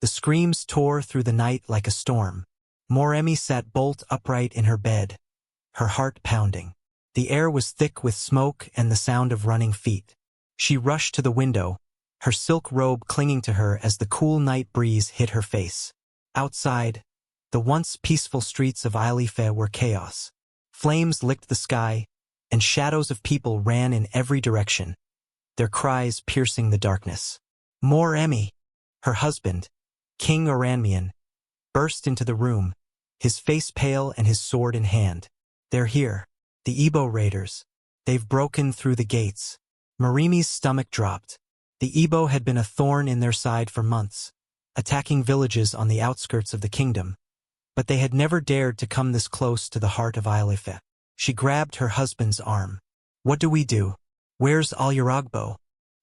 The screams tore through the night like a storm. Moremi sat bolt upright in her bed, her heart pounding. The air was thick with smoke and the sound of running feet. She rushed to the window, her silk robe clinging to her as the cool night breeze hit her face. Outside, the once peaceful streets of Ilife were chaos. Flames licked the sky, and shadows of people ran in every direction, their cries piercing the darkness. Moremi, her husband, King Oranmian, burst into the room, his face pale and his sword in hand. They're here. The Igbo raiders. They've broken through the gates. Moremi's stomach dropped. The Igbo had been a thorn in their side for months, attacking villages on the outskirts of the kingdom. But they had never dared to come this close to the heart of Ilife. She grabbed her husband's arm. What do we do? Where's Aluragbo?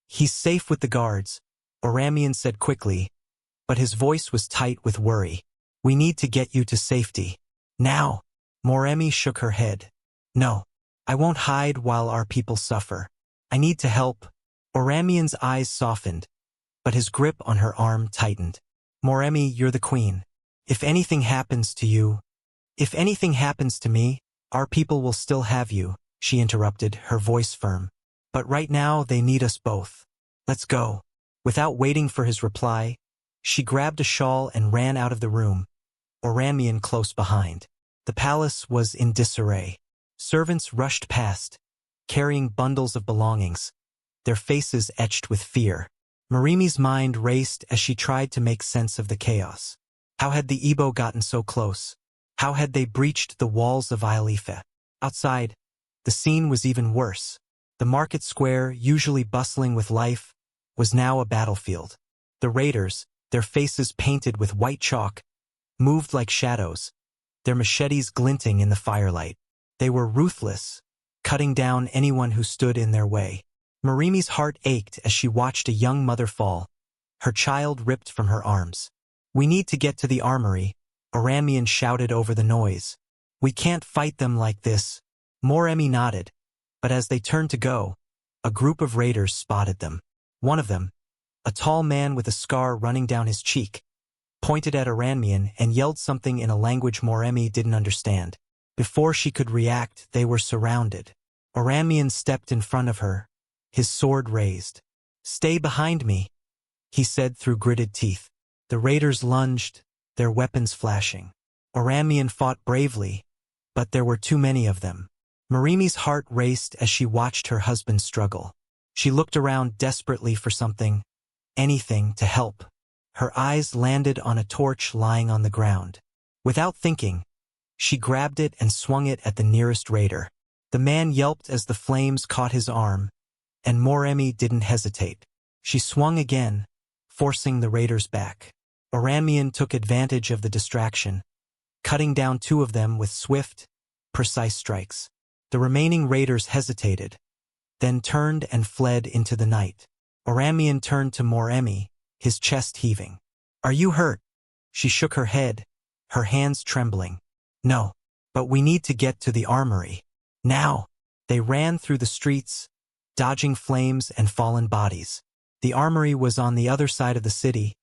He's safe with the guards, Oramian said quickly, but his voice was tight with worry. We need to get you to safety. Now. Moremi shook her head. No. I won't hide while our people suffer. I need to help. Oramian's eyes softened, but his grip on her arm tightened. Moremi, you're the queen. If anything happens to you, if anything happens to me, our people will still have you, she interrupted, her voice firm. But right now they need us both. Let's go. Without waiting for his reply, she grabbed a shawl and ran out of the room, Oramian close behind. The palace was in disarray. Servants rushed past, carrying bundles of belongings, their faces etched with fear. Moremi's mind raced as she tried to make sense of the chaos. How had the Igbo gotten so close? How had they breached the walls of Ilife? Outside, the scene was even worse. The market square, usually bustling with life, was now a battlefield. The raiders, their faces painted with white chalk, moved like shadows, their machetes glinting in the firelight. They were ruthless, cutting down anyone who stood in their way. Moremi's heart ached as she watched a young mother fall, her child ripped from her arms. We need to get to the armory, Oramian shouted over the noise. We can't fight them like this. Moremi nodded, but as they turned to go, a group of raiders spotted them. One of them, a tall man with a scar running down his cheek, pointed at Oramian and yelled something in a language Moremi didn't understand. Before she could react, they were surrounded. Oramian stepped in front of her, his sword raised. Stay behind me, he said through gritted teeth. The raiders lunged, their weapons flashing. Oramian fought bravely, but there were too many of them. Moremi's heart raced as she watched her husband struggle. She looked around desperately for something, anything to help. Her eyes landed on a torch lying on the ground. Without thinking, she grabbed it and swung it at the nearest raider. The man yelped as the flames caught his arm, and Moremi didn't hesitate. She swung again, forcing the raiders back. Oramian took advantage of the distraction, cutting down two of them with swift, precise strikes. The remaining raiders hesitated, then turned and fled into the night. Oramian turned to Moremi, his chest heaving. Are you hurt? She shook her head, her hands trembling. No, but we need to get to the armory. Now. They ran through the streets, dodging flames and fallen bodies. The armory was on the other side of the city,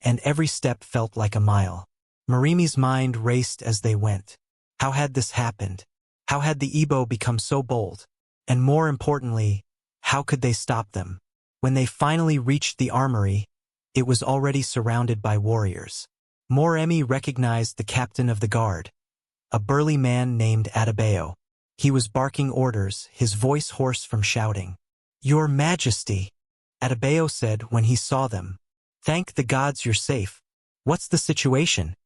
and every step felt like a mile. Moremi's mind raced as they went. How had this happened? How had the Igbo become so bold? And more importantly, how could they stop them? When they finally reached the armory, it was already surrounded by warriors. Moremi recognized the captain of the guard, a burly man named Adebayo. He was barking orders, his voice hoarse from shouting. Your Majesty, Adebayo said when he saw them. Thank the gods you're safe. What's the situation?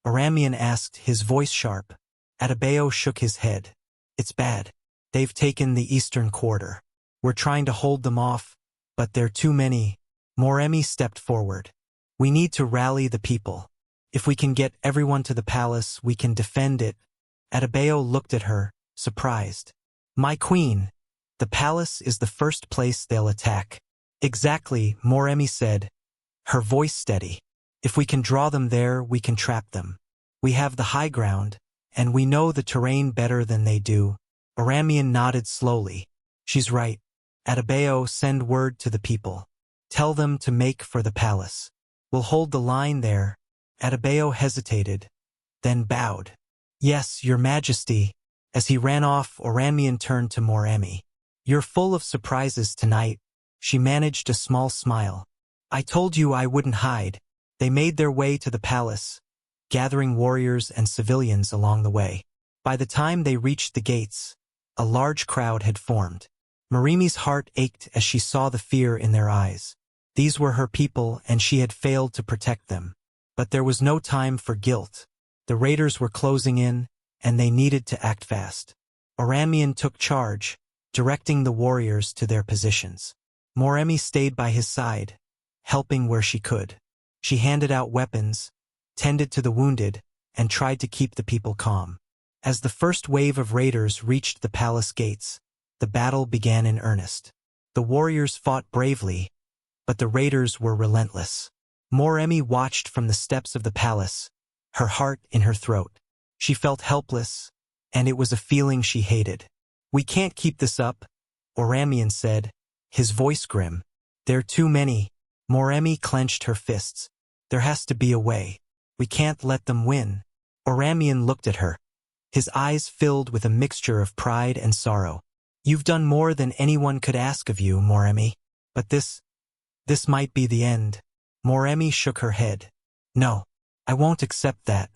Oramian asked, his voice sharp. Adebayo shook his head. It's bad. They've taken the eastern quarter. We're trying to hold them off, but they're too many. Moremi stepped forward. We need to rally the people. If we can get everyone to the palace, we can defend it. Adebayo looked at her, surprised. My queen, the palace is the first place they'll attack. Exactly, Moremi said, her voice steady. If we can draw them there, we can trap them. We have the high ground, and we know the terrain better than they do. Oramian nodded slowly. She's right. Adebayo, send word to the people. Tell them to make for the palace. We'll hold the line there. Atabeo hesitated, then bowed. Yes, your majesty. As he ran off, Oranmian turned to Moremi. You're full of surprises tonight. She managed a small smile. I told you I wouldn't hide. They made their way to the palace, gathering warriors and civilians along the way. By the time they reached the gates, a large crowd had formed. Moremi's heart ached as she saw the fear in their eyes. These were her people and she had failed to protect them. But there was no time for guilt. The raiders were closing in, and they needed to act fast. Oranmian took charge, directing the warriors to their positions. Moremi stayed by his side, helping where she could. She handed out weapons, tended to the wounded, and tried to keep the people calm. As the first wave of raiders reached the palace gates, the battle began in earnest. The warriors fought bravely, but the raiders were relentless. Moremi watched from the steps of the palace, her heart in her throat. She felt helpless, and it was a feeling she hated. We can't keep this up, Oranmian said, his voice grim. There are too many. Moremi clenched her fists. There has to be a way. We can't let them win. Oranmian looked at her, his eyes filled with a mixture of pride and sorrow. You've done more than anyone could ask of you, Moremi. But this might be the end. Moremi shook her head. No, I won't accept that.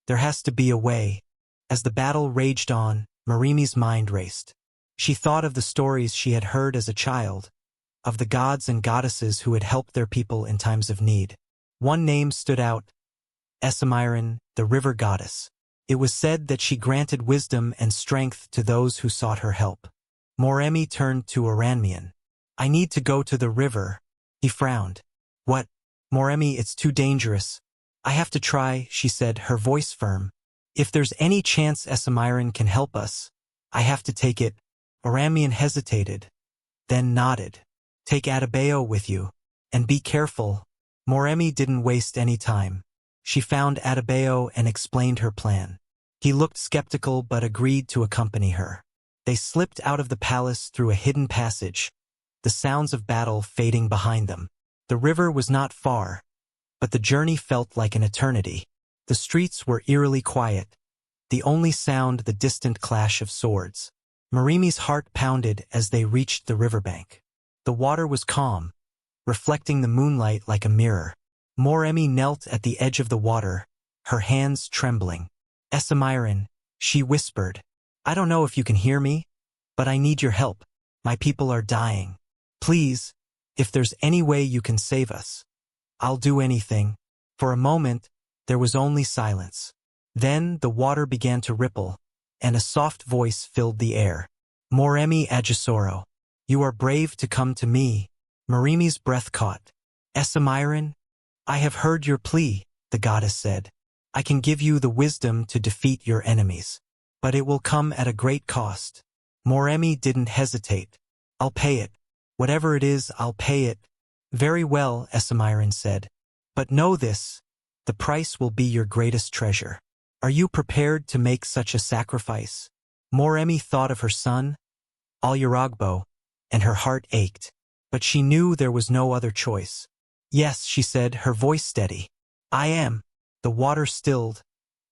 There has to be a way. As the battle raged on, Moremi's mind raced. She thought of the stories she had heard as a child, of the gods and goddesses who had helped their people in times of need. One name stood out, Esamiran, the river goddess. It was said that she granted wisdom and strength to those who sought her help. Moremi turned to Oranmian. I need to go to the river. He frowned. What? Moremi, it's too dangerous. I have to try, she said, her voice firm. If there's any chance Esamiran can help us, I have to take it. Oranmian hesitated, then nodded. Take Atabeo with you, and be careful. Moremi didn't waste any time. She found Atabeo and explained her plan. He looked skeptical but agreed to accompany her. They slipped out of the palace through a hidden passage, the sounds of battle fading behind them. The river was not far, but the journey felt like an eternity. The streets were eerily quiet, the only sound the distant clash of swords. Moremi's heart pounded as they reached the riverbank. The water was calm, reflecting the moonlight like a mirror. Moremi knelt at the edge of the water, her hands trembling. Esamiran, she whispered. I don't know if you can hear me, but I need your help. My people are dying. Please, if there's any way you can save us, I'll do anything. For a moment, there was only silence. Then the water began to ripple, and a soft voice filled the air. Moremi Agisoro, you are brave to come to me. Moremi's breath caught. Esamiran, I have heard your plea, the goddess said. I can give you the wisdom to defeat your enemies, but it will come at a great cost. Moremi didn't hesitate. I'll pay it. Whatever it is, I'll pay it. Very well, Esamiran said. But know this, the price will be your greatest treasure. Are you prepared to make such a sacrifice? Moremi thought of her son, Aluragbo, and her heart ached. But she knew there was no other choice. Yes, she said, her voice steady. I am. The water stilled,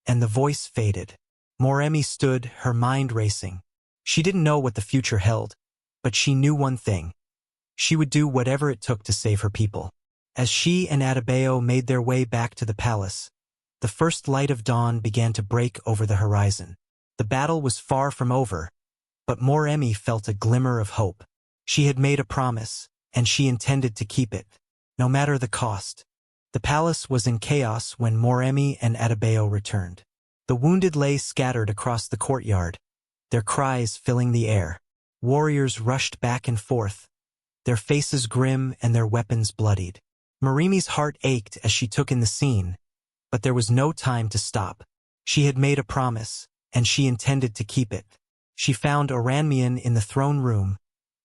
and the voice faded. Moremi stood, her mind racing. She didn't know what the future held, but she knew one thing. She would do whatever it took to save her people. As she and Atabeo made their way back to the palace, the first light of dawn began to break over the horizon. The battle was far from over, but Moremi felt a glimmer of hope. She had made a promise, and she intended to keep it, no matter the cost. The palace was in chaos when Moremi and Atabeo returned. The wounded lay scattered across the courtyard, their cries filling the air. Warriors rushed back and forth, their faces grim and their weapons bloodied. Moremi's heart ached as she took in the scene, but there was no time to stop. She had made a promise, and she intended to keep it. She found Oranmian in the throne room,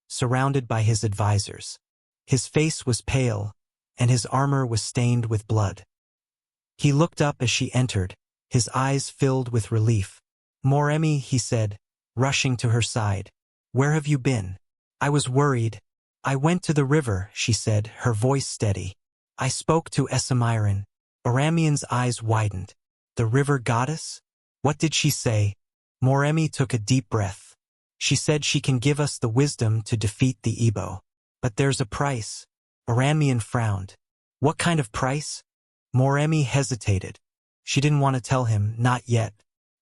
surrounded by his advisors. His face was pale, and his armor was stained with blood. He looked up as she entered, his eyes filled with relief. Moremi, he said, rushing to her side. Where have you been? I was worried. I went to the river, she said, her voice steady. I spoke to Esamiran. Moremi's eyes widened. The river goddess? What did she say? Moremi took a deep breath. She said she can give us the wisdom to defeat the Igbo. But there's a price. Moremi frowned. What kind of price? Moremi hesitated. She didn't want to tell him, not yet.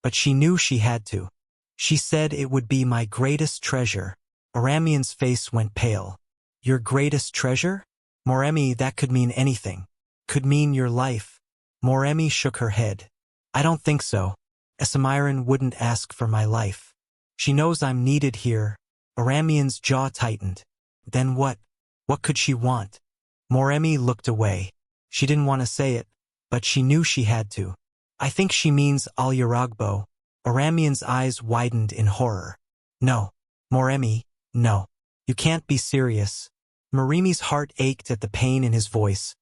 But she knew she had to. She said it would be my greatest treasure. Moremi's face went pale. Your greatest treasure? Moremi, that could mean anything. Could mean your life. Moremi shook her head. I don't think so. Esamiran wouldn't ask for my life. She knows I'm needed here. Moremi's jaw tightened. Then what? What could she want? Moremi looked away. She didn't want to say it, but she knew she had to. I think she means Al Yaragbo. Moremi's eyes widened in horror. No. Moremi, no. You can't be serious. Moremi's heart ached at the pain in his voice,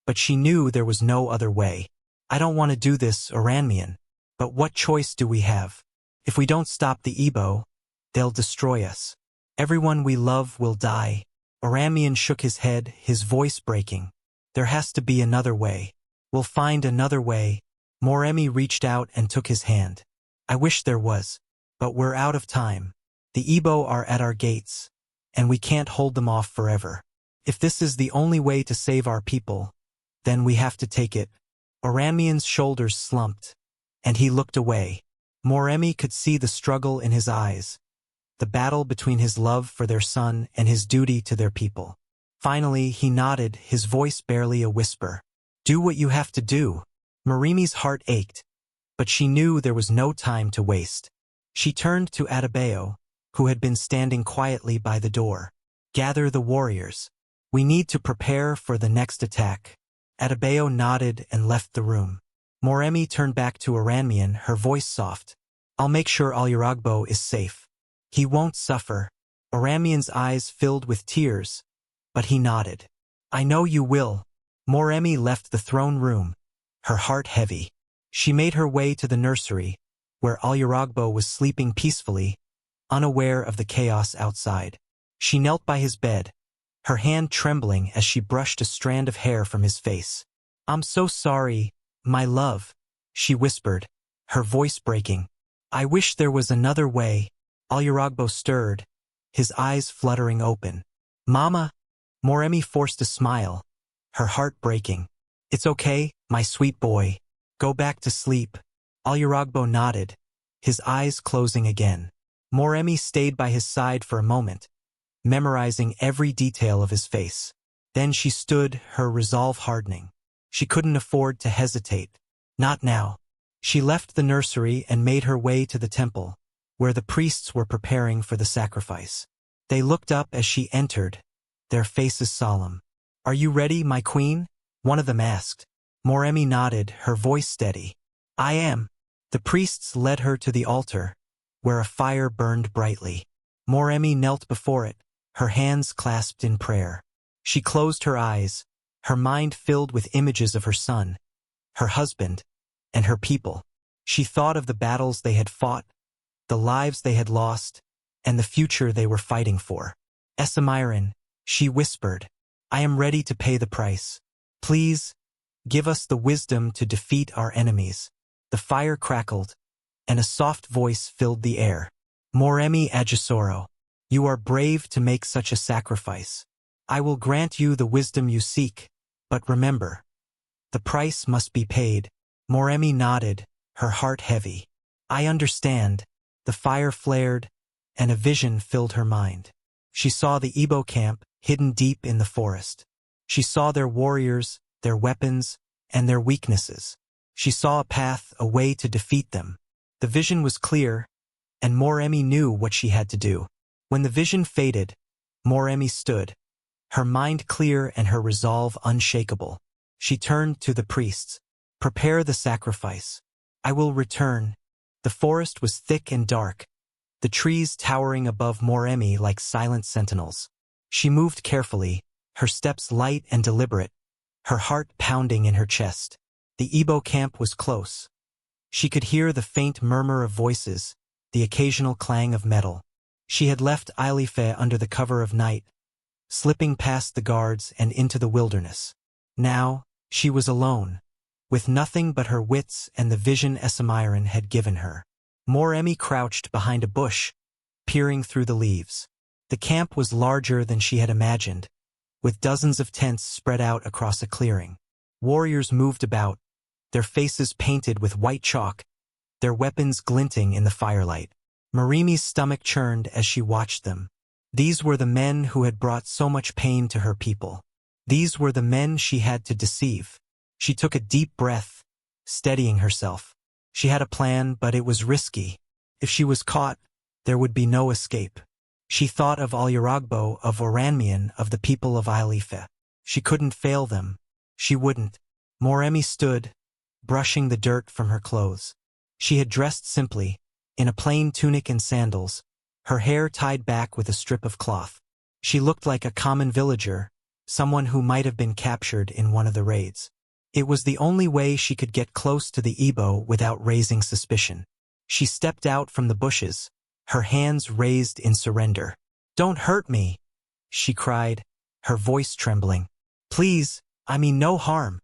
but she knew there was no other way. I don't want to do this, Oramian. But what choice do we have? If we don't stop the Igbo, they'll destroy us. Everyone we love will die. Oramian shook his head, his voice breaking. There has to be another way. We'll find another way. Moremi reached out and took his hand. I wish there was. But we're out of time. The Igbo are at our gates, and we can't hold them off forever. If this is the only way to save our people, then we have to take it. Oramian's shoulders slumped, and he looked away. Moremi could see the struggle in his eyes, the battle between his love for their son and his duty to their people. Finally, he nodded, his voice barely a whisper. Do what you have to do. Moremi's heart ached, but she knew there was no time to waste. She turned to Adebayo, who had been standing quietly by the door. Gather the warriors. We need to prepare for the next attack. Adebayo nodded and left the room. Moremi turned back to Oramian, her voice soft. I'll make sure Al Yaragbo is safe. He won't suffer. Oramian's eyes filled with tears, but he nodded. I know you will. Moremi left the throne room, her heart heavy. She made her way to the nursery, where Al Yaragbo was sleeping peacefully, unaware of the chaos outside. She knelt by his bed, her hand trembling as she brushed a strand of hair from his face. I'm so sorry, my love, she whispered, her voice breaking. I wish there was another way. Al Yaragbo stirred, his eyes fluttering open. Mama? Moremi forced a smile, her heart breaking. It's okay, my sweet boy. Go back to sleep. Al Yaragbo nodded, his eyes closing again. Moremi stayed by his side for a moment, memorizing every detail of his face. Then she stood, her resolve hardening. She couldn't afford to hesitate. Not now. She left the nursery and made her way to the temple, where the priests were preparing for the sacrifice. They looked up as she entered, their faces solemn. Are you ready, my queen? One of them asked. Moremi nodded, her voice steady. I am. The priests led her to the altar, where a fire burned brightly. Moremi knelt before it, her hands clasped in prayer. She closed her eyes, her mind filled with images of her son, her husband, and her people. She thought of the battles they had fought, the lives they had lost, and the future they were fighting for. Esamiran, she whispered, I am ready to pay the price. Please, give us the wisdom to defeat our enemies. The fire crackled, and a soft voice filled the air. Moremi Ajisoro, you are brave to make such a sacrifice. I will grant you the wisdom you seek, but remember, the price must be paid. Moremi nodded, her heart heavy. I understand. The fire flared, and a vision filled her mind. She saw the Igbo camp, hidden deep in the forest. She saw their warriors, their weapons, and their weaknesses. She saw a path, a way to defeat them. The vision was clear, and Moremi knew what she had to do. When the vision faded, Moremi stood, her mind clear and her resolve unshakable. She turned to the priests. Prepare the sacrifice. I will return. The forest was thick and dark, the trees towering above Moremi like silent sentinels. She moved carefully, her steps light and deliberate, her heart pounding in her chest. The Igbo camp was close. She could hear the faint murmur of voices, the occasional clang of metal. She had left Ilife under the cover of night, slipping past the guards and into the wilderness. Now, she was alone, with nothing but her wits and the vision Esamiran had given her. Moremi crouched behind a bush, peering through the leaves. The camp was larger than she had imagined, with dozens of tents spread out across a clearing. Warriors moved about, their faces painted with white chalk, their weapons glinting in the firelight. Moremi's stomach churned as she watched them. These were the men who had brought so much pain to her people. These were the men she had to deceive. She took a deep breath, steadying herself. She had a plan, but it was risky. If she was caught, there would be no escape. She thought of Alyaragbo, of Oranmian, of the people of Ilife. She couldn't fail them. She wouldn't. Moremi stood, brushing the dirt from her clothes. She had dressed simply, in a plain tunic and sandals, her hair tied back with a strip of cloth. She looked like a common villager, someone who might have been captured in one of the raids. It was the only way she could get close to the Igbo without raising suspicion. She stepped out from the bushes, her hands raised in surrender. "Don't hurt me," she cried, her voice trembling. "Please, I mean no harm."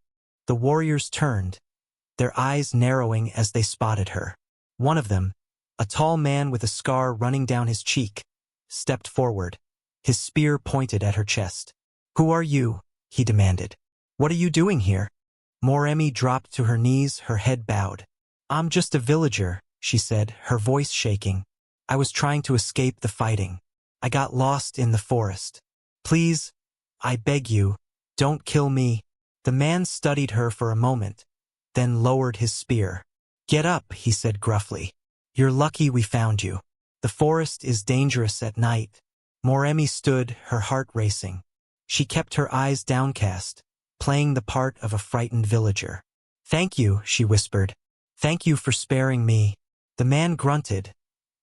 The warriors turned, their eyes narrowing as they spotted her. One of them, a tall man with a scar running down his cheek, stepped forward, his spear pointed at her chest. "Who are you?" he demanded. "What are you doing here?" Moremi dropped to her knees, her head bowed. "I'm just a villager," she said, her voice shaking. "I was trying to escape the fighting. I got lost in the forest. Please, I beg you, don't kill me." The man studied her for a moment, then lowered his spear. "Get up," he said gruffly. "You're lucky we found you. The forest is dangerous at night." Moremi stood, her heart racing. She kept her eyes downcast, playing the part of a frightened villager. "Thank you," she whispered. "Thank you for sparing me." The man grunted,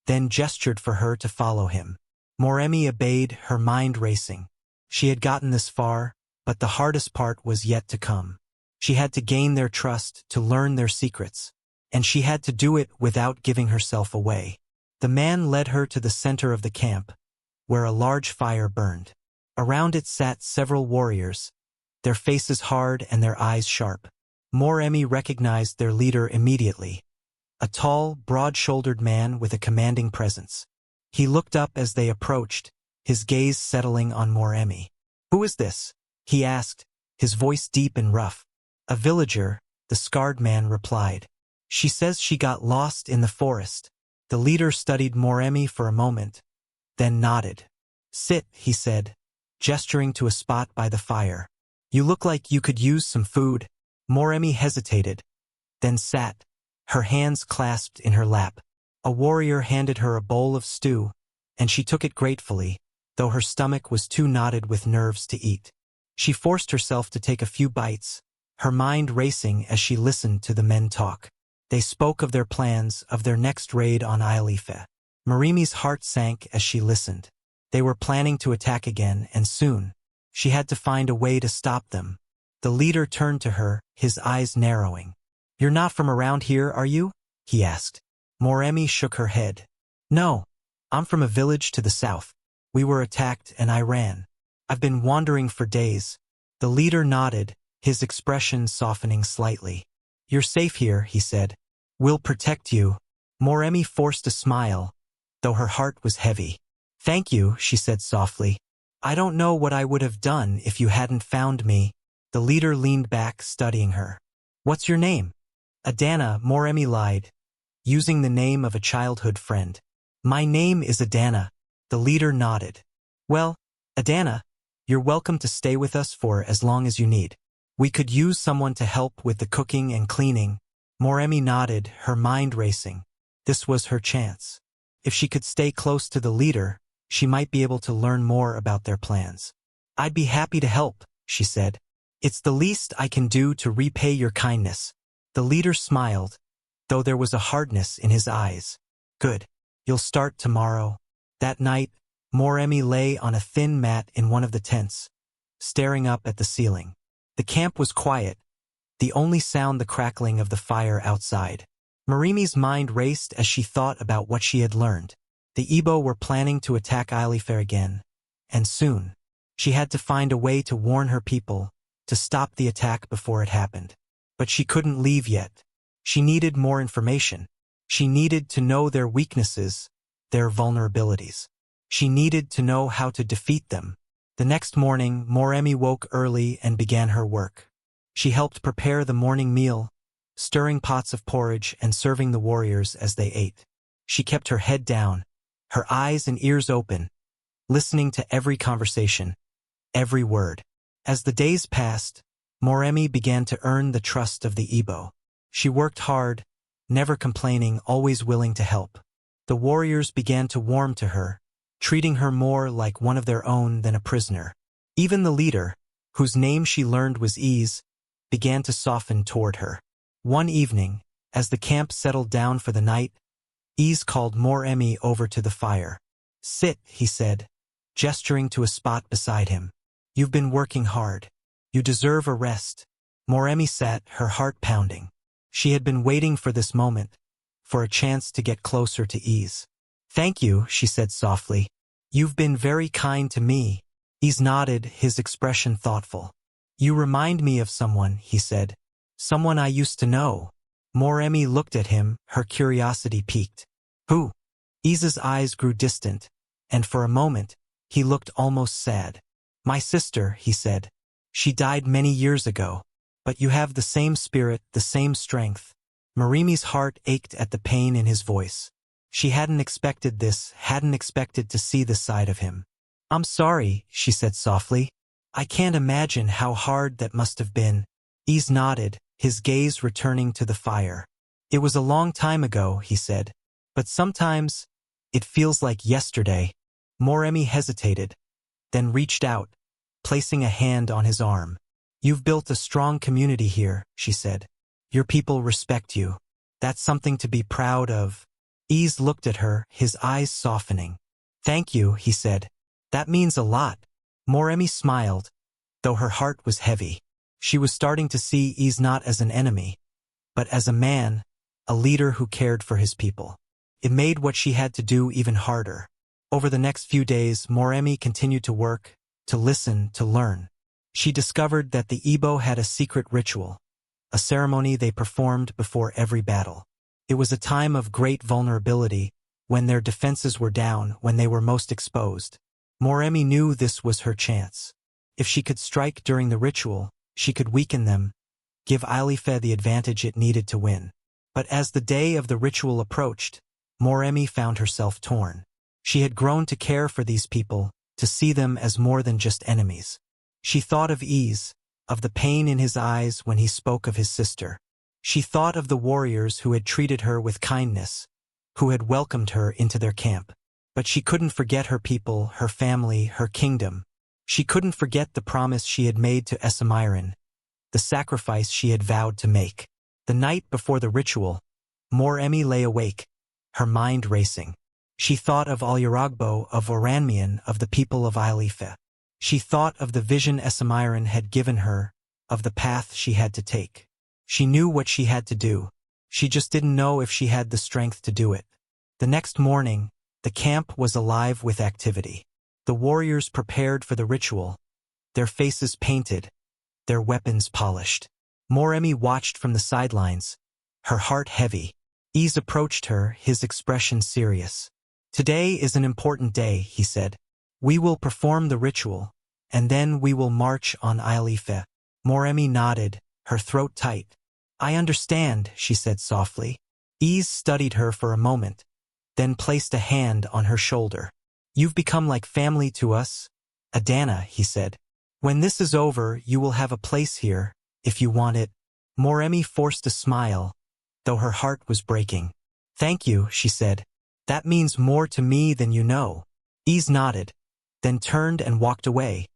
then gestured for her to follow him. Moremi obeyed, her mind racing. She had gotten this far, but the hardest part was yet to come. She had to gain their trust, to learn their secrets, and she had to do it without giving herself away. The man led her to the center of the camp, where a large fire burned. Around it sat several warriors, their faces hard and their eyes sharp. Moremi recognized their leader immediately, a tall, broad-shouldered man with a commanding presence. He looked up as they approached, his gaze settling on Moremi. "Who is this?" he asked, his voice deep and rough. "A villager," the scarred man replied. "She says she got lost in the forest." The leader studied Moremi for a moment, then nodded. "Sit," he said, gesturing to a spot by the fire. "You look like you could use some food." Moremi hesitated, then sat, her hands clasped in her lap. A warrior handed her a bowl of stew, and she took it gratefully, though her stomach was too knotted with nerves to eat. She forced herself to take a few bites, her mind racing as she listened to the men talk. They spoke of their plans, of their next raid on Ilife. Moremi's heart sank as she listened. They were planning to attack again, and soon. She had to find a way to stop them. The leader turned to her, his eyes narrowing. "You're not from around here, are you?" he asked. Moremi shook her head. "No, I'm from a village to the south. We were attacked and I ran. I've been wandering for days." The leader nodded, his expression softening slightly. "You're safe here," he said. "We'll protect you." Moremi forced a smile, though her heart was heavy. "Thank you," she said softly. "I don't know what I would have done if you hadn't found me." The leader leaned back, studying her. "What's your name?" "Adana," Moremi lied, using the name of a childhood friend. "My name is Adana." The leader nodded. "Well, Adana, you're welcome to stay with us for as long as you need. We could use someone to help with the cooking and cleaning." Moremi nodded, her mind racing. This was her chance. If she could stay close to the leader, she might be able to learn more about their plans. "I'd be happy to help," she said. "It's the least I can do to repay your kindness." The leader smiled, though there was a hardness in his eyes. "Good. You'll start tomorrow." That night, Moremi lay on a thin mat in one of the tents, staring up at the ceiling. The camp was quiet, the only sound the crackling of the fire outside. Moremi's mind raced as she thought about what she had learned. The Igbo were planning to attack Ilife again, and soon. She had to find a way to warn her people, to stop the attack before it happened. But she couldn't leave yet. She needed more information. She needed to know their weaknesses, their vulnerabilities. She needed to know how to defeat them. The next morning, Moremi woke early and began her work. She helped prepare the morning meal, stirring pots of porridge and serving the warriors as they ate. She kept her head down, her eyes and ears open, listening to every conversation, every word. As the days passed, Moremi began to earn the trust of the Igbo. She worked hard, never complaining, always willing to help. The warriors began to warm to her, treating her more like one of their own than a prisoner. Even the leader, whose name she learned was Ease, began to soften toward her. One evening, as the camp settled down for the night, Ease called Moremi over to the fire. "Sit," he said, gesturing to a spot beside him. "You've been working hard. You deserve a rest." Moremi sat, her heart pounding. She had been waiting for this moment, for a chance to get closer to Ease. "Thank you," she said softly. "You've been very kind to me." Ease nodded, his expression thoughtful. "You remind me of someone," he said. "Someone I used to know." Moremi looked at him, her curiosity piqued. "Who?" Ease's eyes grew distant, and for a moment, he looked almost sad. "My sister," he said. "She died many years ago. But you have the same spirit, the same strength." Moremi's heart ached at the pain in his voice. She hadn't expected this, hadn't expected to see this side of him. "I'm sorry," she said softly. "I can't imagine how hard that must have been." Ease nodded, his gaze returning to the fire. "It was a long time ago," he said. "But sometimes, it feels like yesterday." Moremi hesitated, then reached out, placing a hand on his arm. "You've built a strong community here," she said. "Your people respect you. That's something to be proud of." Ease looked at her, his eyes softening. "Thank you," he said. "That means a lot." Moremi smiled, though her heart was heavy. She was starting to see Ease not as an enemy, but as a man, a leader who cared for his people. It made what she had to do even harder. Over the next few days, Moremi continued to work, to listen, to learn. She discovered that the Igbo had a secret ritual, a ceremony they performed before every battle. It was a time of great vulnerability, when their defenses were down, when they were most exposed. Moremi knew this was her chance. If she could strike during the ritual, she could weaken them, give Alife the advantage it needed to win. But as the day of the ritual approached, Moremi found herself torn. She had grown to care for these people, to see them as more than just enemies. She thought of Ease, of the pain in his eyes when he spoke of his sister. She thought of the warriors who had treated her with kindness, who had welcomed her into their camp. But she couldn't forget her people, her family, her kingdom. She couldn't forget the promise she had made to Esamiran, the sacrifice she had vowed to make. The night before the ritual, Moremi lay awake, her mind racing. She thought of Aluragbo, of Oranmian, of the people of Alife. She thought of the vision Esamiran had given her, of the path she had to take. She knew what she had to do. She just didn't know if she had the strength to do it. The next morning, the camp was alive with activity. The warriors prepared for the ritual, their faces painted, their weapons polished. Moremi watched from the sidelines, her heart heavy. Ease approached her, his expression serious. "Today is an important day," he said. "We will perform the ritual, and then we will march on Alife." Moremi nodded, her throat tight. "I understand," she said softly. Ease studied her for a moment, then placed a hand on her shoulder. "You've become like family to us, Adana," he said. "When this is over, you will have a place here, if you want it." Moremi forced a smile, though her heart was breaking. "Thank you," she said. "That means more to me than you know." Ease nodded, then turned and walked away,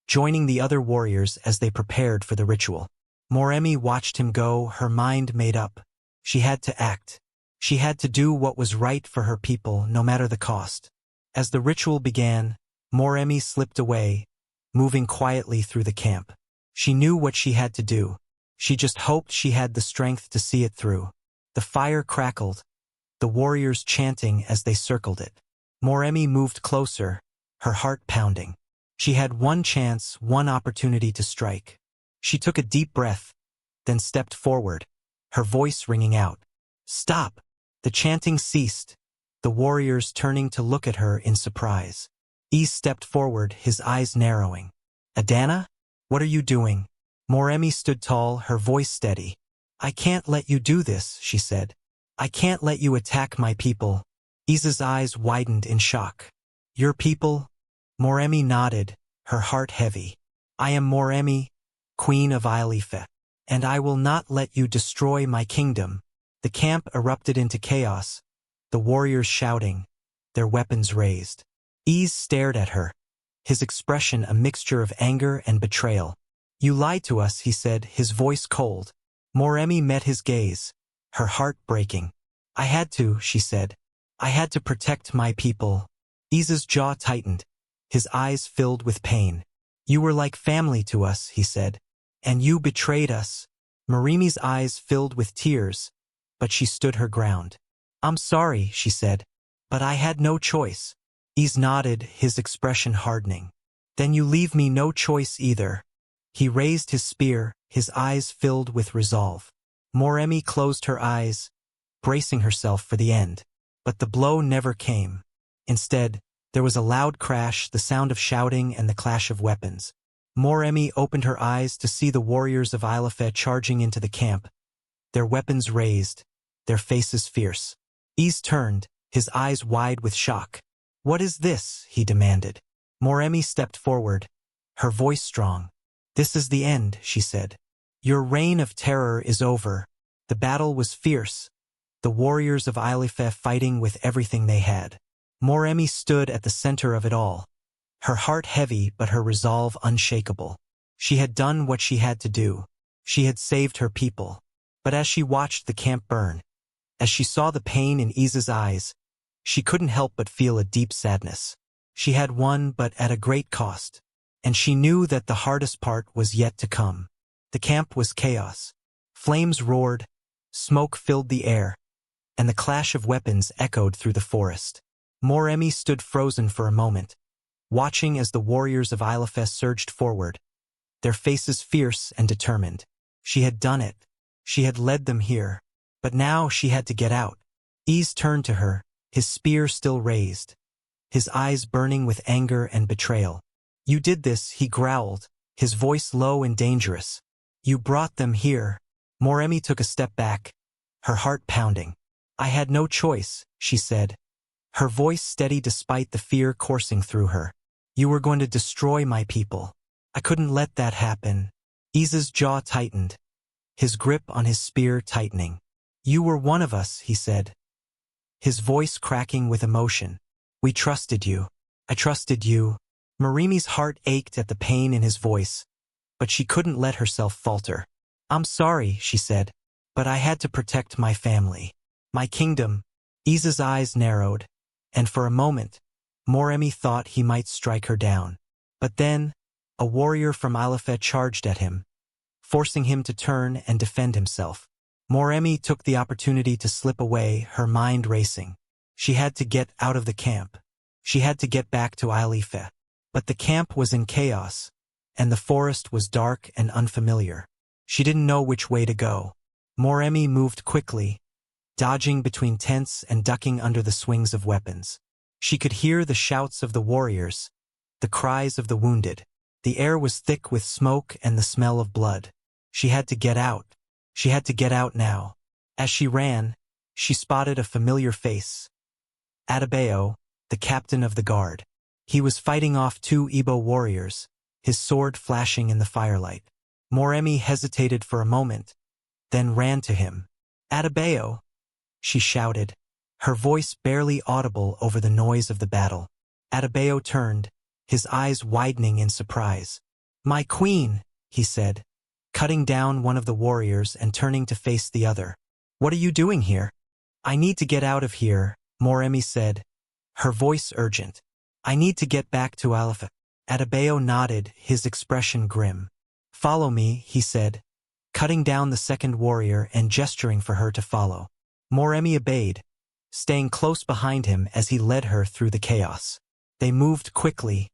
joining the other warriors as they prepared for the ritual. Moremi watched him go, her mind made up. She had to act. She had to do what was right for her people, no matter the cost. As the ritual began, Moremi slipped away, moving quietly through the camp. She knew what she had to do. She just hoped she had the strength to see it through. The fire crackled, the warriors chanting as they circled it. Moremi moved closer, her heart pounding. She had one chance, one opportunity to strike. She took a deep breath, then stepped forward, her voice ringing out. "Stop!" The chanting ceased, the warriors turning to look at her in surprise. Ys stepped forward, his eyes narrowing. "Adana? What are you doing?" Moremi stood tall, her voice steady. "I can't let you do this," she said. "I can't let you attack my people." Ys's eyes widened in shock. "Your people?" Moremi nodded, her heart heavy. "I am Moremi, Queen of Ilife, and I will not let you destroy my kingdom." The camp erupted into chaos, the warriors shouting, their weapons raised. Ys stared at her, his expression a mixture of anger and betrayal. "You lied to us," he said, his voice cold. Moremi met his gaze, her heart breaking. "I had to," she said. "I had to protect my people." Ys's jaw tightened, his eyes filled with pain. "You were like family to us," he said. "And you betrayed us." Moremi's eyes filled with tears, but she stood her ground. "I'm sorry," she said, "but I had no choice." Ys nodded, his expression hardening. "Then you leave me no choice either." He raised his spear, his eyes filled with resolve. Moremi closed her eyes, bracing herself for the end. But the blow never came. Instead, there was a loud crash, the sound of shouting and the clash of weapons. Moremi opened her eyes to see the warriors of Ilife charging into the camp, their weapons raised, their faces fierce. Ys turned, his eyes wide with shock. "What is this?" he demanded. Moremi stepped forward, her voice strong. "This is the end," she said. "Your reign of terror is over." The battle was fierce, the warriors of Ilife fighting with everything they had. Moremi stood at the center of it all, her heart heavy but her resolve unshakable. She had done what she had to do. She had saved her people. But as she watched the camp burn, as she saw the pain in Ys's eyes, she couldn't help but feel a deep sadness. She had won, but at a great cost. And she knew that the hardest part was yet to come. The camp was chaos. Flames roared, smoke filled the air, and the clash of weapons echoed through the forest. Moremi stood frozen for a moment, watching as the warriors of Ilife surged forward, their faces fierce and determined. She had done it. She had led them here. But now she had to get out. Ys turned to her, his spear still raised, his eyes burning with anger and betrayal. "You did this," he growled, his voice low and dangerous. "You brought them here." Moremi took a step back, her heart pounding. "I had no choice," she said, her voice steady despite the fear coursing through her. "You were going to destroy my people. I couldn't let that happen." Ys's jaw tightened, his grip on his spear tightening. "You were one of us," he said, his voice cracking with emotion. "We trusted you. I trusted you." Moremi's heart ached at the pain in his voice, but she couldn't let herself falter. "I'm sorry," she said, "but I had to protect my family, my kingdom." Ys's eyes narrowed, and for a moment, Moremi thought he might strike her down. But then, a warrior from Ilife charged at him, forcing him to turn and defend himself. Moremi took the opportunity to slip away, her mind racing. She had to get out of the camp. She had to get back to Ilife. But the camp was in chaos, and the forest was dark and unfamiliar. She didn't know which way to go. Moremi moved quickly, dodging between tents and ducking under the swings of weapons. She could hear the shouts of the warriors, the cries of the wounded. The air was thick with smoke and the smell of blood. She had to get out. She had to get out now. As she ran, she spotted a familiar face. Adebayo, the captain of the guard. He was fighting off two Igbo warriors, his sword flashing in the firelight. Moremi hesitated for a moment, then ran to him. "Adebayo!" she shouted, her voice barely audible over the noise of the battle. Adebayo turned, his eyes widening in surprise. "My queen," he said, cutting down one of the warriors and turning to face the other. "What are you doing here?" "I need to get out of here," Moremi said, her voice urgent. "I need to get back to Ilife." Adebayo nodded, his expression grim. "Follow me," he said, cutting down the second warrior and gesturing for her to follow. Moremi obeyed, staying close behind him as he led her through the chaos. They moved quickly,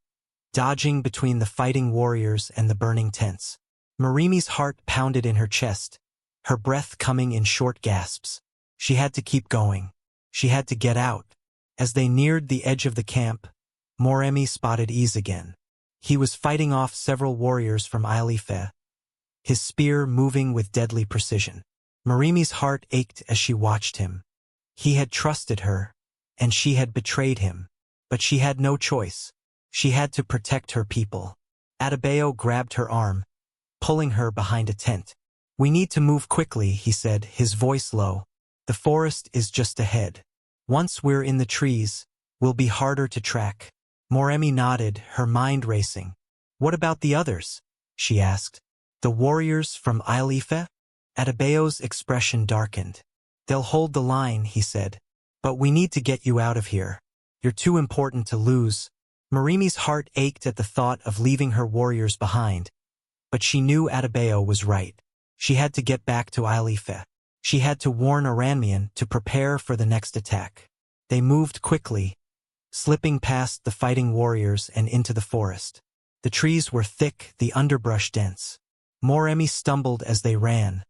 dodging between the fighting warriors and the burning tents. Moremi's heart pounded in her chest, her breath coming in short gasps. She had to keep going. She had to get out. As they neared the edge of the camp, Moremi spotted Ease again. He was fighting off several warriors from Ailife, his spear moving with deadly precision. Moremi's heart ached as she watched him. He had trusted her, and she had betrayed him. But she had no choice. She had to protect her people. Adebayo grabbed her arm, pulling her behind a tent. "We need to move quickly," he said, his voice low. "The forest is just ahead. Once we're in the trees, we'll be harder to track." Moremi nodded, her mind racing. "What about the others?" she asked. "The warriors from Ailife?" Adebayo's expression darkened. "They'll hold the line," he said. "But we need to get you out of here. You're too important to lose." Moremi's heart ached at the thought of leaving her warriors behind, but she knew Adebayo was right. She had to get back to Ailife. She had to warn Aranmian to prepare for the next attack. They moved quickly, slipping past the fighting warriors and into the forest. The trees were thick, the underbrush dense. Moremi stumbled as they ran,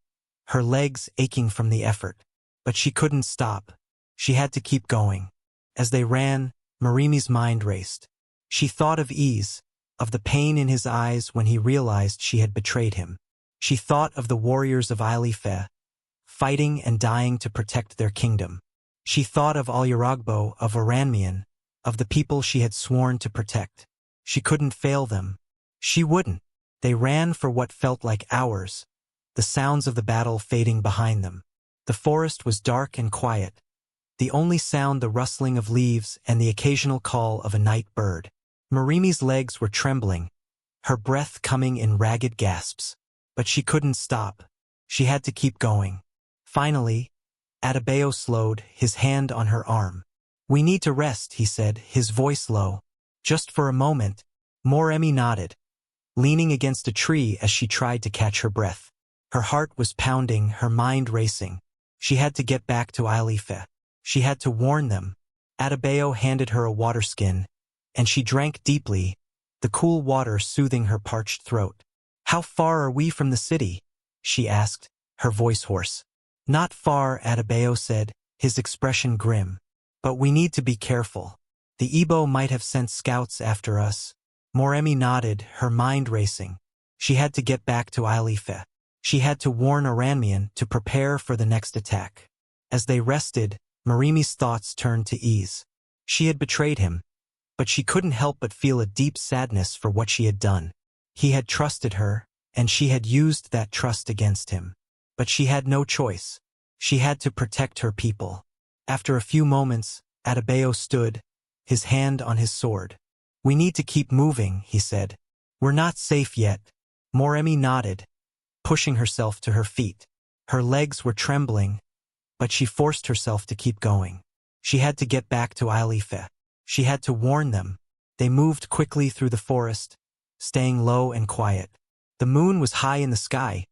her legs aching from the effort. But she couldn't stop. She had to keep going. As they ran, Moremi's mind raced. She thought of Ease, of the pain in his eyes when he realized she had betrayed him. She thought of the warriors of Ailife, fighting and dying to protect their kingdom. She thought of Alyaragbo, of Aranmian, of the people she had sworn to protect. She couldn't fail them. She wouldn't. They ran for what felt like hours, the sounds of the battle fading behind them. The forest was dark and quiet, the only sound the rustling of leaves and the occasional call of a night bird. Moremi's legs were trembling, her breath coming in ragged gasps. But she couldn't stop. She had to keep going. Finally, Adebayo slowed, his hand on her arm. "We need to rest," he said, his voice low. "Just for a moment." Moremi nodded, leaning against a tree as she tried to catch her breath. Her heart was pounding, her mind racing. She had to get back to Ailife. She had to warn them. Adebayo handed her a water skin, and she drank deeply, the cool water soothing her parched throat. "How far are we from the city?" she asked, her voice hoarse. "Not far," Adebayo said, his expression grim. "But we need to be careful. The Igbo might have sent scouts after us." Moremi nodded, her mind racing. She had to get back to Ailife. She had to warn Aranmian to prepare for the next attack. As they rested, Moremi's thoughts turned to Ease. She had betrayed him, but she couldn't help but feel a deep sadness for what she had done. He had trusted her, and she had used that trust against him. But she had no choice. She had to protect her people. After a few moments, Adebayo stood, his hand on his sword. "We need to keep moving," he said. "We're not safe yet." Moremi nodded, pushing herself to her feet. Her legs were trembling, but she forced herself to keep going. She had to get back to Ailife. She had to warn them. They moved quickly through the forest, staying low and quiet. The moon was high in the sky,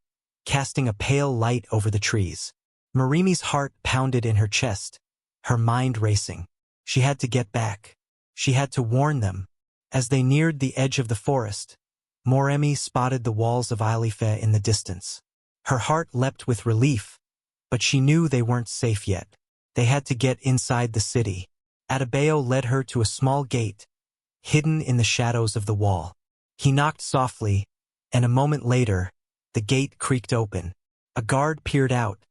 casting a pale light over the trees. Moremi's heart pounded in her chest, her mind racing. She had to get back. She had to warn them. As they neared the edge of the forest, Moremi spotted the walls of Ailife in the distance. Her heart leapt with relief, but she knew they weren't safe yet. They had to get inside the city. Adebayo led her to a small gate, hidden in the shadows of the wall. He knocked softly, and a moment later, the gate creaked open. A guard peered out,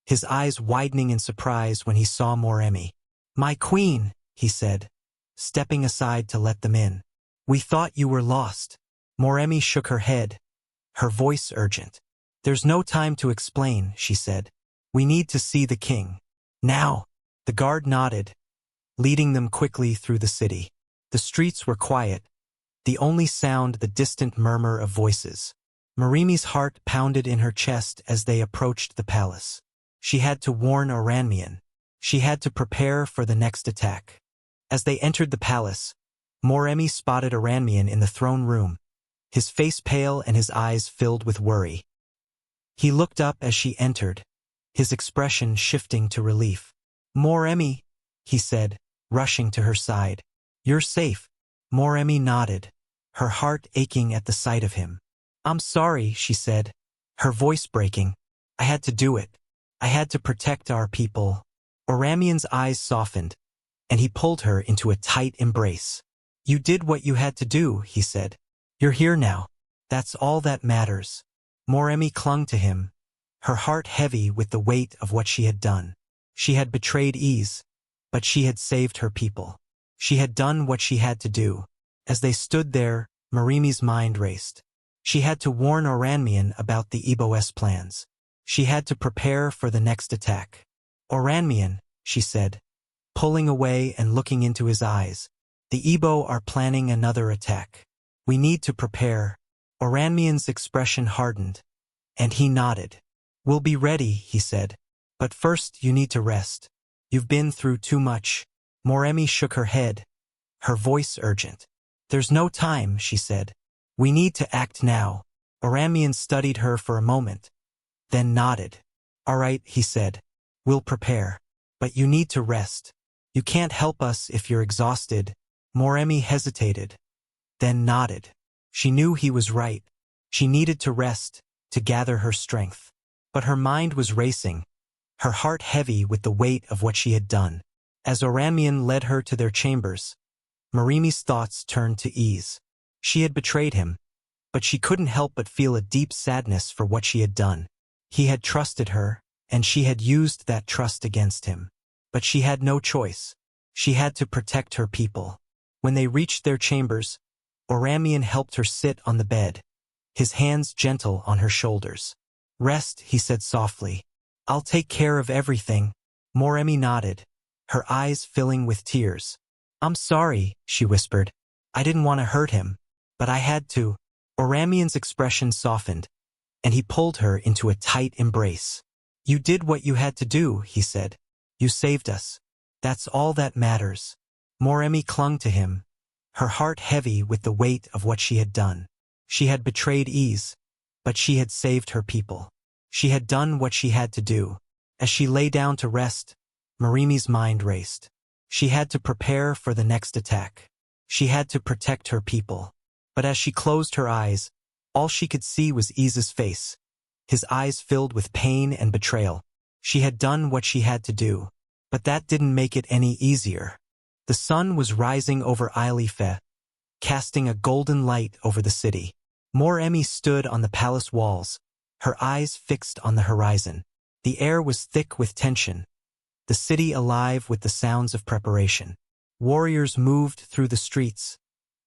his eyes widening in surprise when he saw Moremi. "My queen," he said, stepping aside to let them in. "We thought you were lost." Moremi shook her head, her voice urgent. "There's no time to explain," she said. "We need to see the king. Now." The guard nodded, leading them quickly through the city. The streets were quiet, the only sound the distant murmur of voices. Moremi's heart pounded in her chest as they approached the palace. She had to warn Aranmian. She had to prepare for the next attack. As they entered the palace, Moremi spotted Aranmian in the throne room, his face pale and his eyes filled with worry. He looked up as she entered, his expression shifting to relief. "Moremi," he said, rushing to her side. "You're safe." Moremi nodded, her heart aching at the sight of him. I'm sorry, she said, her voice breaking. I had to do it. I had to protect our people. Oramian's eyes softened, and he pulled her into a tight embrace. You did what you had to do, he said. You're here now. That's all that matters. Moremi clung to him, her heart heavy with the weight of what she had done. She had betrayed Ease, but she had saved her people. She had done what she had to do. As they stood there, Moremi's mind raced. She had to warn Oramian about the Igbo's plans. She had to prepare for the next attack. Oramian, she said, pulling away and looking into his eyes. The Igbo are planning another attack. We need to prepare. Oramian's expression hardened, and he nodded. We'll be ready, he said. But first you need to rest. You've been through too much. Moremi shook her head, her voice urgent. There's no time, she said. We need to act now. Oramian studied her for a moment, then nodded. All right, he said. We'll prepare. But you need to rest. You can't help us if you're exhausted. Moremi hesitated, then nodded. She knew he was right. She needed to rest, to gather her strength. But her mind was racing, her heart heavy with the weight of what she had done. As Oramian led her to their chambers, Moremi's thoughts turned to Ease. She had betrayed him, but she couldn't help but feel a deep sadness for what she had done. He had trusted her, and she had used that trust against him. But she had no choice. She had to protect her people. When they reached their chambers, Oramian helped her sit on the bed, his hands gentle on her shoulders. Rest, he said softly. I'll take care of everything. Moremi nodded, her eyes filling with tears. I'm sorry, she whispered. I didn't want to hurt him, but I had to. Oramian's expression softened, and he pulled her into a tight embrace. You did what you had to do, he said. You saved us. That's all that matters. Moremi clung to him, her heart heavy with the weight of what she had done. She had betrayed Ease, but she had saved her people. She had done what she had to do. As she lay down to rest, Moremi's mind raced. She had to prepare for the next attack. She had to protect her people. But as she closed her eyes, all she could see was Ease's face, his eyes filled with pain and betrayal. She had done what she had to do, but that didn't make it any easier. The sun was rising over Ilife, casting a golden light over the city. Moremi stood on the palace walls, her eyes fixed on the horizon. The air was thick with tension, the city alive with the sounds of preparation. Warriors moved through the streets,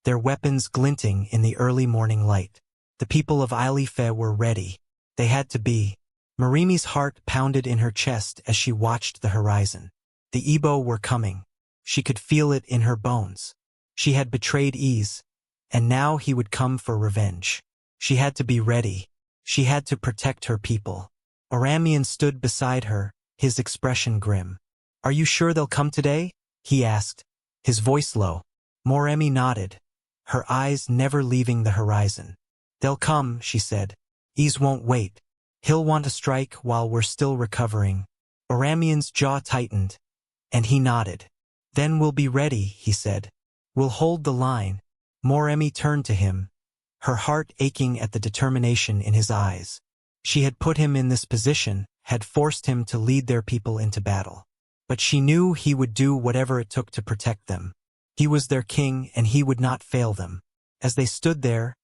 their weapons glinting in the early morning light. The people of Ilife were ready. They had to be. Moremi's heart pounded in her chest as she watched the horizon. The Igbo were coming. She could feel it in her bones. She had betrayed Ease, and now he would come for revenge. She had to be ready. She had to protect her people. Oramian stood beside her, his expression grim. Are you sure they'll come today? He asked, his voice low. Moremi nodded, her eyes never leaving the horizon. They'll come, she said. Ease won't wait. He'll want to strike while we're still recovering. Oramian's jaw tightened, and he nodded. Then we'll be ready, he said. We'll hold the line. Moremi turned to him, her heart aching at the determination in his eyes. She had put him in this position, had forced him to lead their people into battle. But she knew he would do whatever it took to protect them. He was their king, and he would not fail them. As they stood there,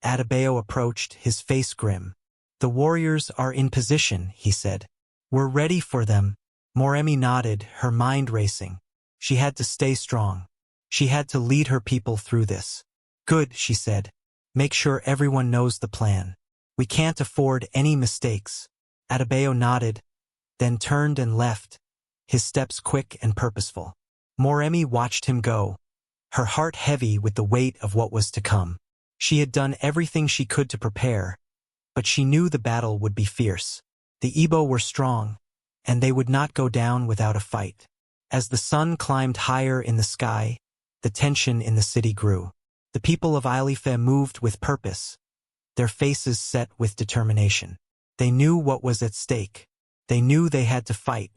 Adebayo approached, his face grim. The warriors are in position, he said. We're ready for them. Moremi nodded, her mind racing. She had to stay strong. She had to lead her people through this. Good, she said. Make sure everyone knows the plan. We can't afford any mistakes. Adebayo nodded, then turned and left, his steps quick and purposeful. Moremi watched him go, her heart heavy with the weight of what was to come. She had done everything she could to prepare, but she knew the battle would be fierce. The Igbo were strong, and they would not go down without a fight. As the sun climbed higher in the sky, the tension in the city grew. The people of Ilife moved with purpose, their faces set with determination. They knew what was at stake. They knew they had to fight.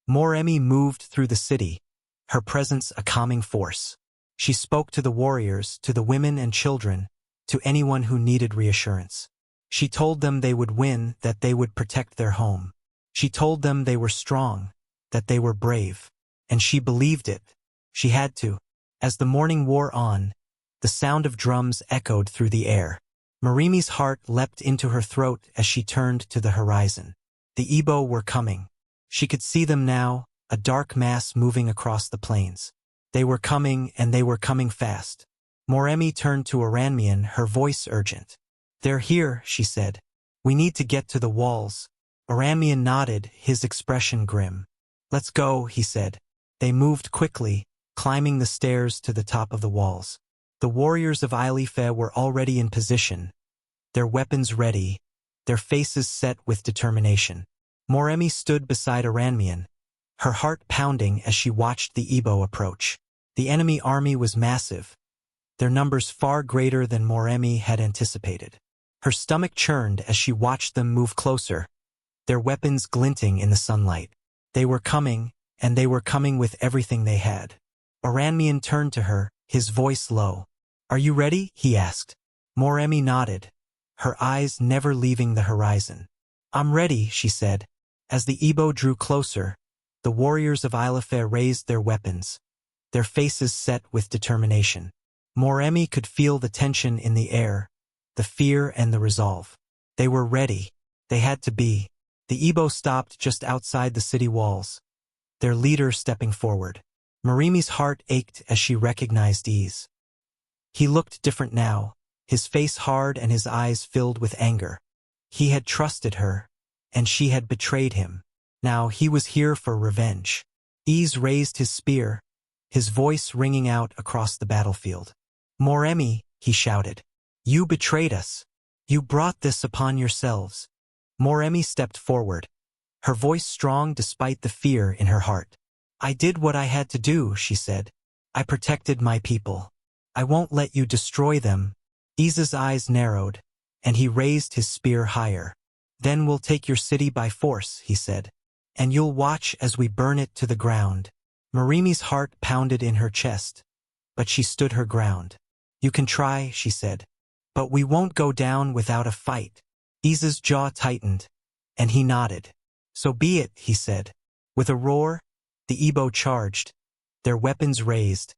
Moremi moved through the city, her presence a calming force. She spoke to the warriors, to the women and children, to anyone who needed reassurance. She told them they would win, that they would protect their home. She told them they were strong, that they were brave. And she believed it. She had to. As the morning wore on, the sound of drums echoed through the air. Moremi's heart leapt into her throat as she turned to the horizon. The Igbo were coming. She could see them now, a dark mass moving across the plains. They were coming, and they were coming fast. Moremi turned to Aranmian, her voice urgent. "They're here," she said. "We need to get to the walls." Aranmian nodded, his expression grim. "Let's go," he said. They moved quickly, climbing the stairs to the top of the walls. The warriors of Ilife were already in position, their weapons ready, their faces set with determination. Moremi stood beside Aranmian, her heart pounding as she watched the Igbo approach. The enemy army was massive, their numbers far greater than Moremi had anticipated. Her stomach churned as she watched them move closer, their weapons glinting in the sunlight. They were coming, and they were coming with everything they had. Aranmian turned to her, his voice low. "Are you ready?" he asked. Moremi nodded, her eyes never leaving the horizon. "I'm ready," she said. As the Igbo drew closer, the warriors of Ilife raised their weapons, their faces set with determination. Moremi could feel the tension in the air, the fear and the resolve. They were ready. They had to be. The Igbo stopped just outside the city walls, their leader stepping forward. Moremi's heart ached as she recognized Ease. He looked different now, his face hard and his eyes filled with anger. He had trusted her, and she had betrayed him. Now he was here for revenge. Ease raised his spear, his voice ringing out across the battlefield. "Moremi," he shouted, "you betrayed us. You brought this upon yourselves." Moremi stepped forward, her voice strong despite the fear in her heart. "I did what I had to do," she said. "I protected my people. I won't let you destroy them." Ease's eyes narrowed, and he raised his spear higher. "Then we'll take your city by force," he said. "And you'll watch as we burn it to the ground." Moremi's heart pounded in her chest, but she stood her ground. "You can try," she said, "but we won't go down without a fight." Ease's jaw tightened, and he nodded. "So be it," he said. With a roar, the Igbo charged, their weapons raised,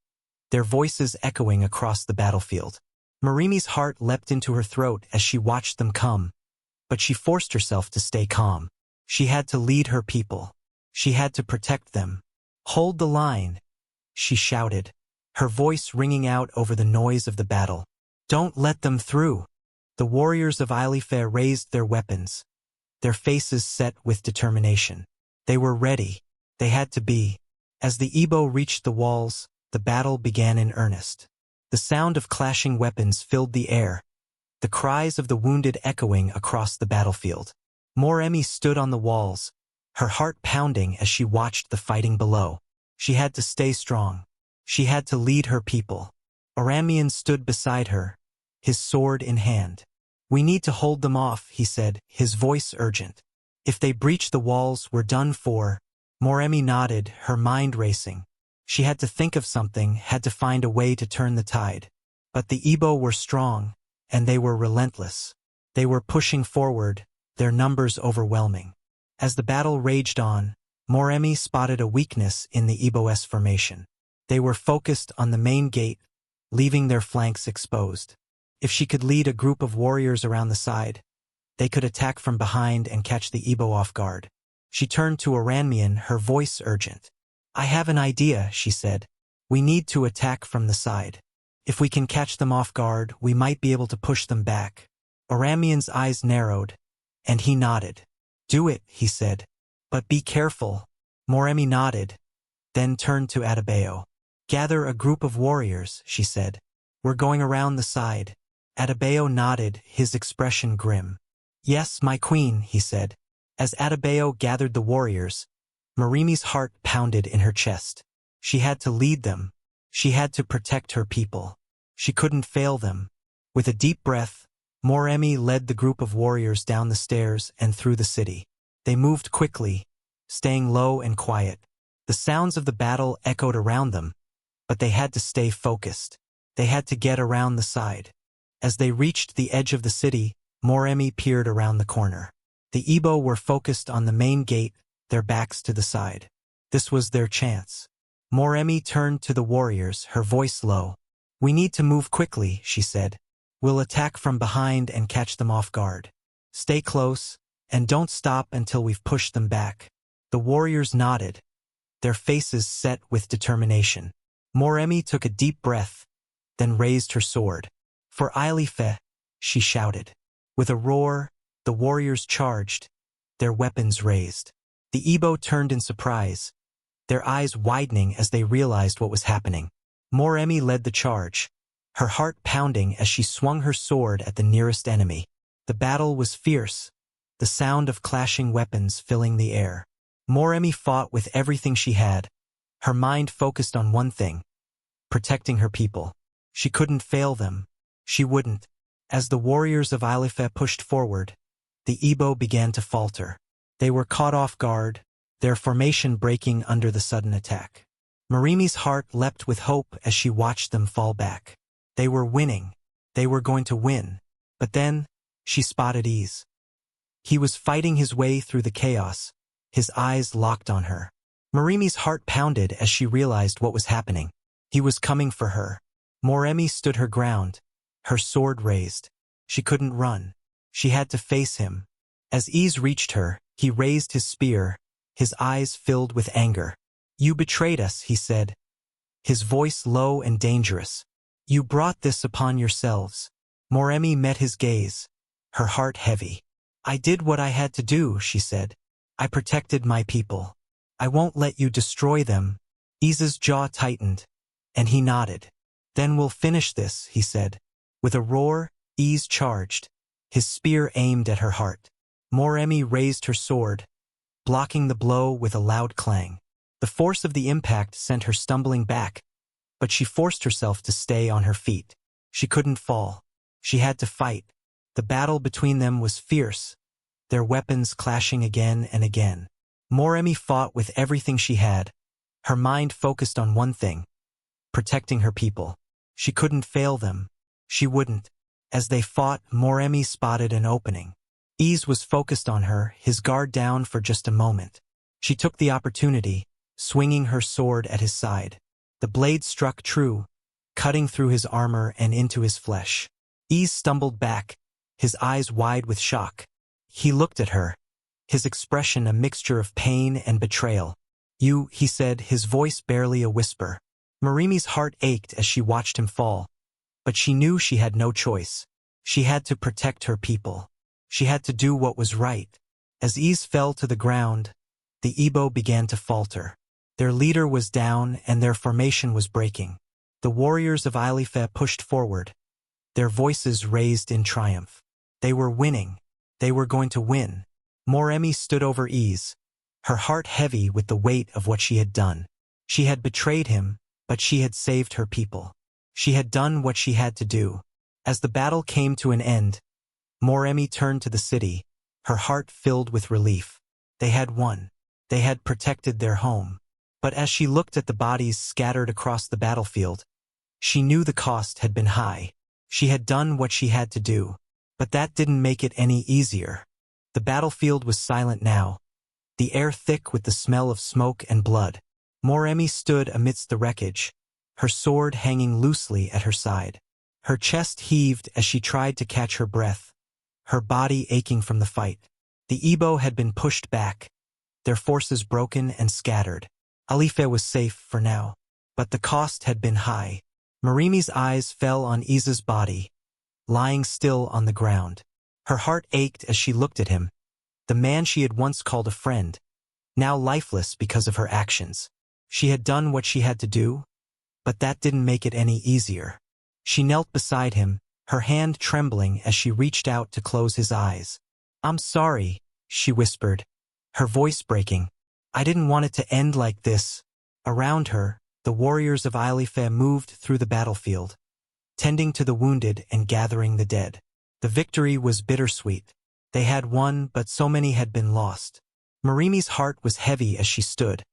their voices echoing across the battlefield. Moremi's heart leapt into her throat as she watched them come, but she forced herself to stay calm. She had to lead her people. She had to protect them. "Hold the line," she shouted, her voice ringing out over the noise of the battle. "Don't let them through." The warriors of Ilife raised their weapons, their faces set with determination. They were ready. They had to be. As the Igbo reached the walls, the battle began in earnest. The sound of clashing weapons filled the air, the cries of the wounded echoing across the battlefield. Moremi stood on the walls, her heart pounding as she watched the fighting below. She had to stay strong. She had to lead her people. Aranmian stood beside her, his sword in hand. "We need to hold them off," he said, his voice urgent. "If they breach the walls, we're done for." Moremi nodded, her mind racing. She had to think of something, had to find a way to turn the tide. But the Igbo were strong, and they were relentless. They were pushing forward, their numbers overwhelming. As the battle raged on, Moremi spotted a weakness in the Igbo's formation. They were focused on the main gate, leaving their flanks exposed. If she could lead a group of warriors around the side, they could attack from behind and catch the Igbo off guard. She turned to Aranmian, her voice urgent. "I have an idea," she said. "We need to attack from the side. If we can catch them off guard, we might be able to push them back." Aranmian's eyes narrowed, and he nodded. "Do it," he said. "But be careful." Moremi nodded, then turned to Adebayo. "Gather a group of warriors," she said. "We're going around the side." Adebayo nodded, his expression grim. "Yes, my queen," he said. As Adebayo gathered the warriors, Moremi's heart pounded in her chest. She had to lead them. She had to protect her people. She couldn't fail them. With a deep breath, Moremi led the group of warriors down the stairs and through the city. They moved quickly, staying low and quiet. The sounds of the battle echoed around them, but they had to stay focused. They had to get around the side. As they reached the edge of the city, Moremi peered around the corner. The Igbo were focused on the main gate, their backs to the side. This was their chance. Moremi turned to the warriors, her voice low. "We need to move quickly," she said. "We'll attack from behind and catch them off guard. Stay close, and don't stop until we've pushed them back." The warriors nodded, their faces set with determination. Moremi took a deep breath, then raised her sword. "For Ilife," she shouted. With a roar, the warriors charged, their weapons raised. The Igbo turned in surprise, their eyes widening as they realized what was happening. Moremi led the charge, her heart pounding as she swung her sword at the nearest enemy. The battle was fierce, the sound of clashing weapons filling the air. Moremi fought with everything she had, her mind focused on one thing: protecting her people. She couldn't fail them. She wouldn't. As the warriors of Ilife pushed forward, the Igbo began to falter. They were caught off guard, their formation breaking under the sudden attack. Moremi's heart leapt with hope as she watched them fall back. They were winning. They were going to win. But then, she spotted Ease. He was fighting his way through the chaos, his eyes locked on her. Moremi's heart pounded as she realized what was happening. He was coming for her. Moremi stood her ground, her sword raised. She couldn't run. She had to face him. As Ease reached her, he raised his spear, his eyes filled with anger. "You betrayed us," he said, his voice low and dangerous. "You brought this upon yourselves." Moremi met his gaze, her heart heavy. "I did what I had to do," she said. "I protected my people. I won't let you destroy them." Ease's jaw tightened, and he nodded. "Then we'll finish this," he said. With a roar, Ease charged, his spear aimed at her heart. Moremi raised her sword, blocking the blow with a loud clang. The force of the impact sent her stumbling back, but she forced herself to stay on her feet. She couldn't fall. She had to fight. The battle between them was fierce, their weapons clashing again and again. Moremi fought with everything she had, her mind focused on one thing: protecting her people. She couldn't fail them. She wouldn't. As they fought, Moremi spotted an opening. Ease was focused on her, his guard down for just a moment. She took the opportunity, swinging her sword at his side. The blade struck true, cutting through his armor and into his flesh. Ease stumbled back, his eyes wide with shock. He looked at her, his expression a mixture of pain and betrayal. "You," he said, his voice barely a whisper. Moremi's heart ached as she watched him fall, but she knew she had no choice. She had to protect her people. She had to do what was right. As Ease fell to the ground, the Igbo began to falter. Their leader was down and their formation was breaking. The warriors of Ilife pushed forward, their voices raised in triumph. They were winning. They were going to win. Moremi stood over Ease, her heart heavy with the weight of what she had done. She had betrayed him, but she had saved her people. She had done what she had to do. As the battle came to an end, Moremi turned to the city, her heart filled with relief. They had won. They had protected their home. But as she looked at the bodies scattered across the battlefield, she knew the cost had been high. She had done what she had to do, but that didn't make it any easier. The battlefield was silent now, the air thick with the smell of smoke and blood. Moremi stood amidst the wreckage, her sword hanging loosely at her side. Her chest heaved as she tried to catch her breath, her body aching from the fight. The Igbo had been pushed back, their forces broken and scattered. Ilife was safe for now, but the cost had been high. Moremi's eyes fell on Iza's body, lying still on the ground. Her heart ached as she looked at him, the man she had once called a friend, now lifeless because of her actions. She had done what she had to do, but that didn't make it any easier. She knelt beside him, her hand trembling as she reached out to close his eyes. "I'm sorry," she whispered, her voice breaking. "I didn't want it to end like this." Around her, the warriors of Ilife moved through the battlefield, tending to the wounded and gathering the dead. The victory was bittersweet. They had won, but so many had been lost. Moremi's heart was heavy as she stood,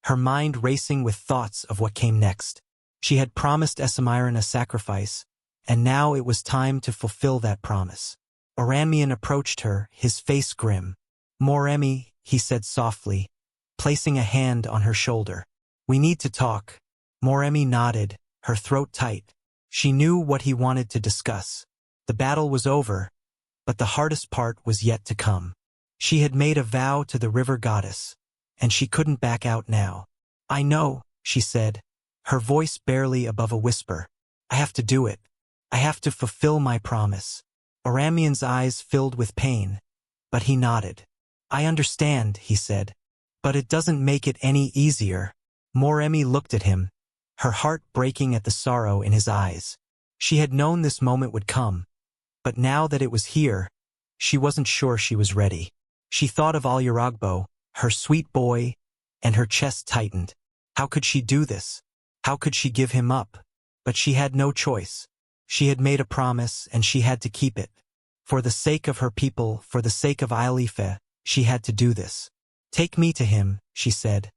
her mind racing with thoughts of what came next. She had promised Esamiran a sacrifice, and now it was time to fulfill that promise. Oramian approached her, his face grim. Moremi, he said softly, placing a hand on her shoulder. We need to talk. Moremi nodded, her throat tight. She knew what he wanted to discuss. The battle was over, but the hardest part was yet to come. She had made a vow to the river goddess, and she couldn't back out now. I know, she said, her voice barely above a whisper. I have to do it. I have to fulfill my promise. Oramian's eyes filled with pain, but he nodded. I understand, he said, but it doesn't make it any easier. Moremi looked at him, her heart breaking at the sorrow in his eyes. She had known this moment would come, but now that it was here, she wasn't sure she was ready. She thought of Aluragbo, her sweet boy, and her chest tightened. How could she do this? How could she give him up? But she had no choice. She had made a promise, and she had to keep it. For the sake of her people, for the sake of Ailife, she had to do this. Take me to him, she said,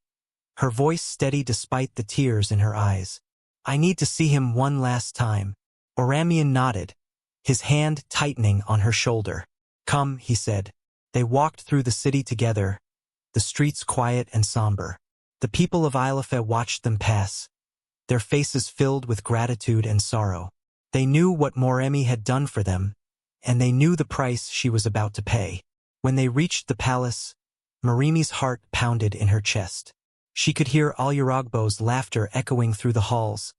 her voice steady despite the tears in her eyes. I need to see him one last time. Oramian nodded, his hand tightening on her shoulder. Come, he said. They walked through the city together, the streets quiet and somber. The people of Ailife watched them pass, their faces filled with gratitude and sorrow. They knew what Moremi had done for them, and they knew the price she was about to pay. When they reached the palace, Moremi's heart pounded in her chest. She could hear Aluragbo's laughter echoing through the halls,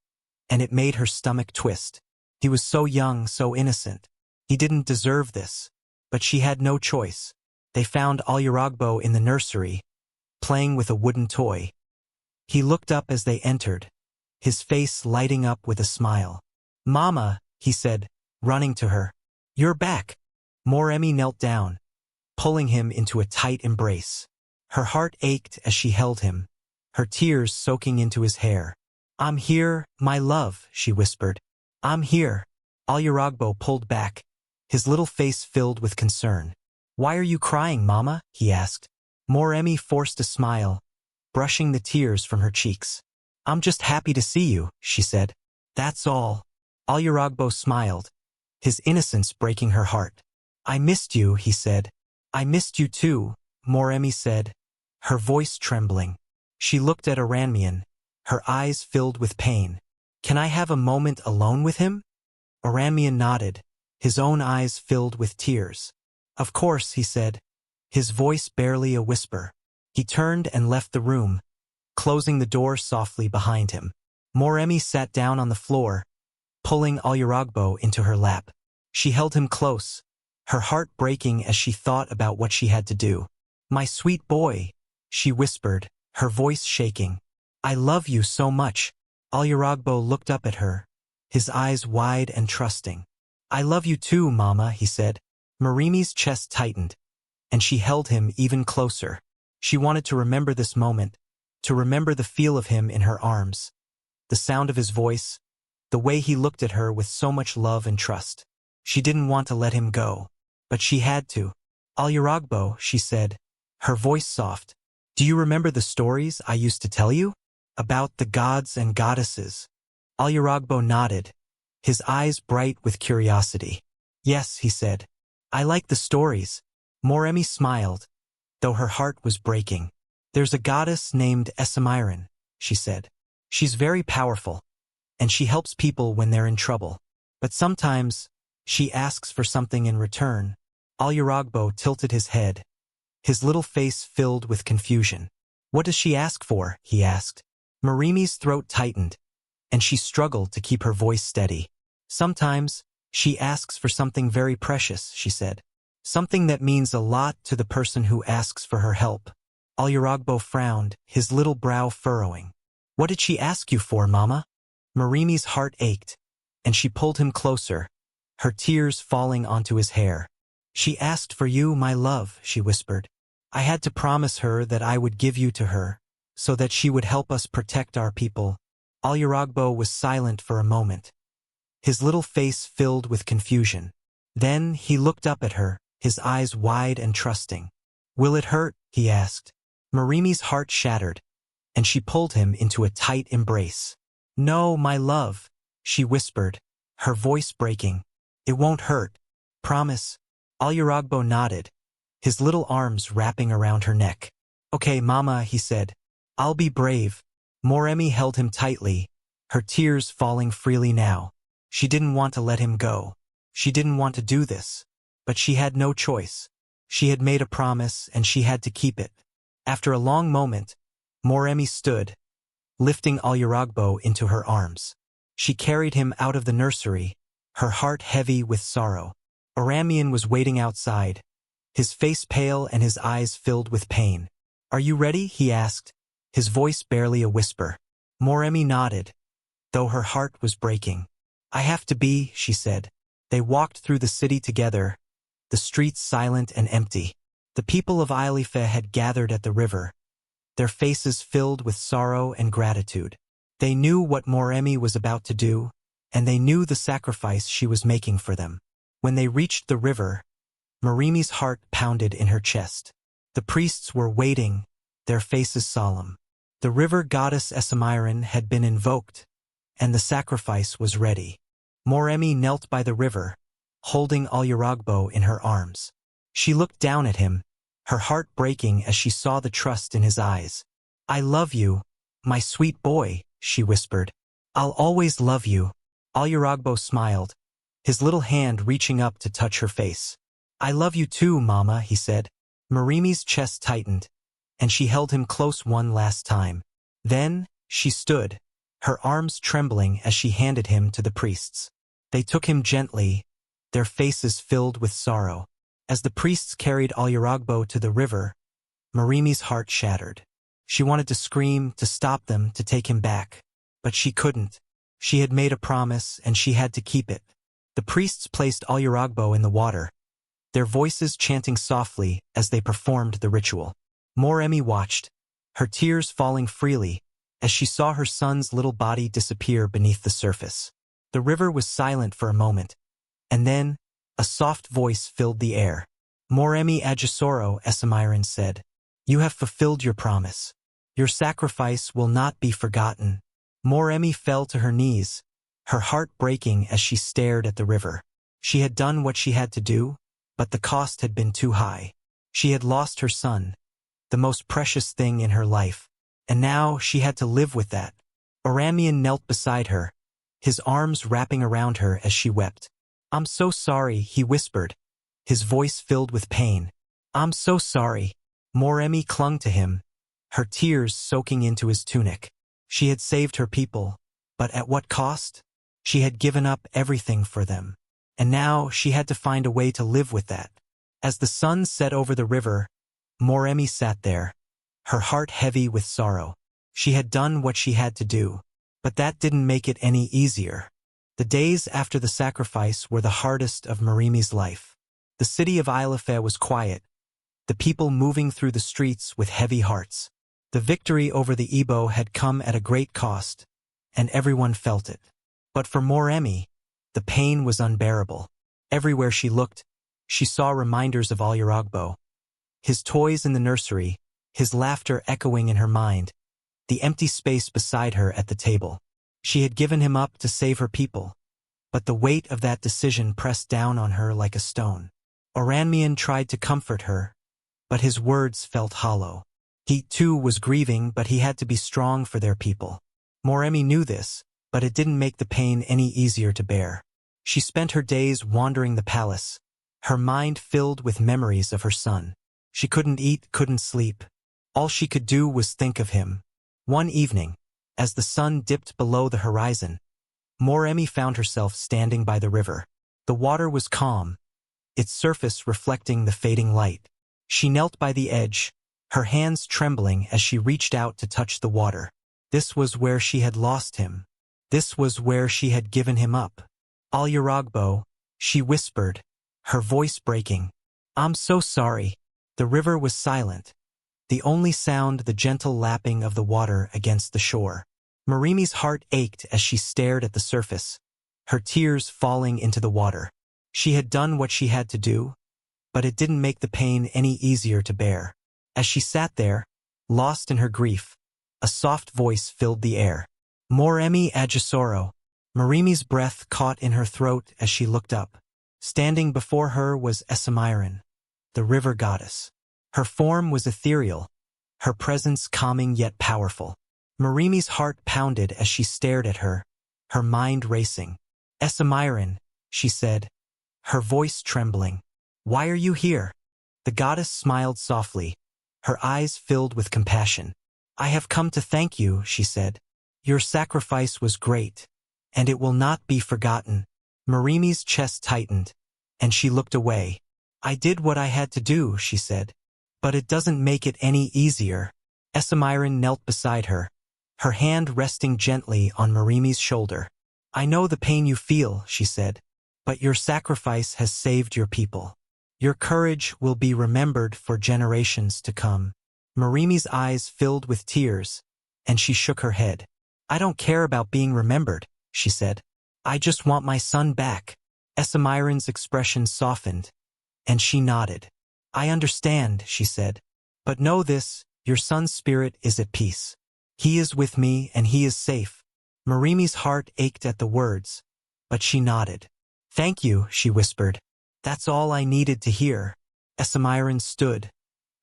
and it made her stomach twist. He was so young, so innocent. He didn't deserve this, but she had no choice. They found Aluragbo in the nursery, playing with a wooden toy. He looked up as they entered, his face lighting up with a smile. Mama, he said, running to her. You're back. Moremi knelt down, pulling him into a tight embrace. Her heart ached as she held him, her tears soaking into his hair. I'm here, my love, she whispered. I'm here. Aluragbo pulled back, his little face filled with concern. Why are you crying, Mama? He asked. Moremi forced a smile, brushing the tears from her cheeks. I'm just happy to see you, she said. That's all. Aluragbo smiled, his innocence breaking her heart. I missed you, he said. I missed you too, Moremi said, her voice trembling. She looked at Oramian, her eyes filled with pain. Can I have a moment alone with him? Oramian nodded, his own eyes filled with tears. Of course, he said, his voice barely a whisper. He turned and left the room, closing the door softly behind him. Moremi sat down on the floor, pulling Aluragbo into her lap. She held him close, her heart breaking as she thought about what she had to do. My sweet boy, she whispered, her voice shaking. I love you so much. Aluragbo looked up at her, his eyes wide and trusting. I love you too, Mama, he said. Moremi's chest tightened, and she held him even closer. She wanted to remember this moment, to remember the feel of him in her arms, the sound of his voice, the way he looked at her with so much love and trust. She didn't want to let him go, but she had to. Aluragbo, she said, her voice soft. Do you remember the stories I used to tell you? About the gods and goddesses? Aluragbo nodded, his eyes bright with curiosity. Yes, he said. I like the stories. Moremi smiled, though her heart was breaking. There's a goddess named Esamiran, she said. She's very powerful, and she helps people when they're in trouble. But sometimes, she asks for something in return. Aluragbo tilted his head, his little face filled with confusion. What does she ask for? He asked. Moremi's throat tightened, and she struggled to keep her voice steady. Sometimes, she asks for something very precious, she said. Something that means a lot to the person who asks for her help. Aluragbo frowned, his little brow furrowing. What did she ask you for, Mama? Moremi's heart ached, and she pulled him closer, her tears falling onto his hair. She asked for you, my love, she whispered. I had to promise her that I would give you to her, so that she would help us protect our people. Aluragbo was silent for a moment, his little face filled with confusion. Then he looked up at her, his eyes wide and trusting. Will it hurt? He asked. Moremi's heart shattered, and she pulled him into a tight embrace. No, my love, she whispered, her voice breaking. It won't hurt. Promise. Alyarogbo nodded, his little arms wrapping around her neck. "Okay, Mama," he said. "I'll be brave." Moremi held him tightly, her tears falling freely now. She didn't want to let him go. She didn't want to do this. But she had no choice. She had made a promise, and she had to keep it. After a long moment, Moremi stood, lifting Alyarogbo into her arms. She carried him out of the nursery, her heart heavy with sorrow. Oramian was waiting outside, his face pale and his eyes filled with pain. "Are you ready?" he asked, his voice barely a whisper. Moremi nodded, though her heart was breaking. "I have to be," she said. They walked through the city together, the streets silent and empty. The people of Ilife had gathered at the river, their faces filled with sorrow and gratitude. They knew what Moremi was about to do, and they knew the sacrifice she was making for them. When they reached the river, Moremi's heart pounded in her chest. The priests were waiting, their faces solemn. The river goddess Esamiran had been invoked, and the sacrifice was ready. Moremi knelt by the river, holding Alyarogbo in her arms. She looked down at him, her heart breaking as she saw the trust in his eyes. "I love you, my sweet boy," she whispered. "I'll always love you." Alyarogbo smiled, his little hand reaching up to touch her face. "I love you too, Mama," he said. Moremi's chest tightened, and she held him close one last time. Then, she stood, her arms trembling as she handed him to the priests. They took him gently, their faces filled with sorrow. As the priests carried Alyarogbo to the river, Moremi's heart shattered. She wanted to scream, to stop them, to take him back. But she couldn't. She had made a promise, and she had to keep it. The priests placed Alyarogbo in the water, their voices chanting softly as they performed the ritual. Moremi watched, her tears falling freely, as she saw her son's little body disappear beneath the surface. The river was silent for a moment, and then, a soft voice filled the air. "Moremi Agisoro," Esamiran said. "You have fulfilled your promise. Your sacrifice will not be forgotten." Moremi fell to her knees, her heart breaking as she stared at the river. She had done what she had to do, but the cost had been too high. She had lost her son, the most precious thing in her life, and now she had to live with that. Oramian knelt beside her, his arms wrapping around her as she wept. "I'm so sorry," he whispered, his voice filled with pain. "I'm so sorry." Moremi clung to him, her tears soaking into his tunic. She had saved her people, but at what cost? She had given up everything for them, and now she had to find a way to live with that. As the sun set over the river, Moremi sat there, her heart heavy with sorrow. She had done what she had to do, but that didn't make it any easier. The days after the sacrifice were the hardest of Moremi's life. The city of Ilife was quiet, the people moving through the streets with heavy hearts. The victory over the Igbo had come at a great cost, and everyone felt it. But for Moremi, the pain was unbearable. Everywhere she looked, she saw reminders of Alyarogbo. His toys in the nursery, his laughter echoing in her mind, the empty space beside her at the table. She had given him up to save her people, but the weight of that decision pressed down on her like a stone. Oramian tried to comfort her, but his words felt hollow. He too was grieving, but he had to be strong for their people. Moremi knew this, but it didn't make the pain any easier to bear. She spent her days wandering the palace, her mind filled with memories of her son. She couldn't eat, couldn't sleep. All she could do was think of him. One evening, as the sun dipped below the horizon, Moremi found herself standing by the river. The water was calm, its surface reflecting the fading light. She knelt by the edge, her hands trembling as she reached out to touch the water. This was where she had lost him. This was where she had given him up. "Alyarogbo," she whispered, her voice breaking. "I'm so sorry." The river was silent, the only sound the gentle lapping of the water against the shore. Moremi's heart ached as she stared at the surface, her tears falling into the water. She had done what she had to do, but it didn't make the pain any easier to bear. As she sat there, lost in her grief, a soft voice filled the air. "Moremi Agisoro." Moremi's breath caught in her throat as she looked up. Standing before her was Esamiran, the river goddess. Her form was ethereal, her presence calming yet powerful. Moremi's heart pounded as she stared at her, her mind racing. "Esamiran," she said, her voice trembling. "Why are you here?" The goddess smiled softly, her eyes filled with compassion. "I have come to thank you," she said. "Your sacrifice was great, and it will not be forgotten." Moremi's chest tightened, and she looked away. "I did what I had to do," she said. "But it doesn't make it any easier." Esamiran knelt beside her, her hand resting gently on Moremi's shoulder. "I know the pain you feel," she said, "but your sacrifice has saved your people. Your courage will be remembered for generations to come." Moremi's eyes filled with tears, and she shook her head. "I don't care about being remembered," she said. "I just want my son back." Esamiran's expression softened, and she nodded. "I understand," she said. "But know this, your son's spirit is at peace. He is with me and he is safe." Moremi's heart ached at the words, but she nodded. "Thank you," she whispered. "That's all I needed to hear." Esamiran stood,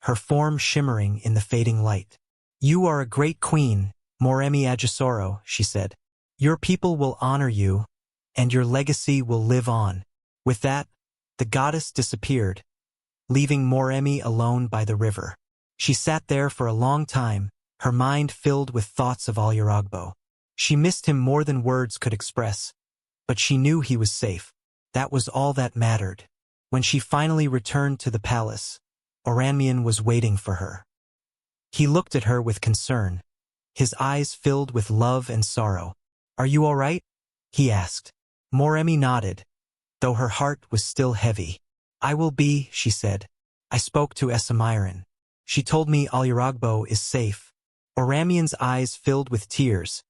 her form shimmering in the fading light. "You are a great queen, Moremi Agisoro," she said. "Your people will honor you, and your legacy will live on." With that, the goddess disappeared, leaving Moremi alone by the river. She sat there for a long time, her mind filled with thoughts of Aluragbo. She missed him more than words could express, but she knew he was safe. That was all that mattered. When she finally returned to the palace, Oranmian was waiting for her. He looked at her with concern, his eyes filled with love and sorrow. "Are you all right?" he asked. Moremi nodded, though her heart was still heavy. "I will be," she said. "I spoke to Esamiran. She told me Aluragbo is safe." Oramian's eyes filled with tears,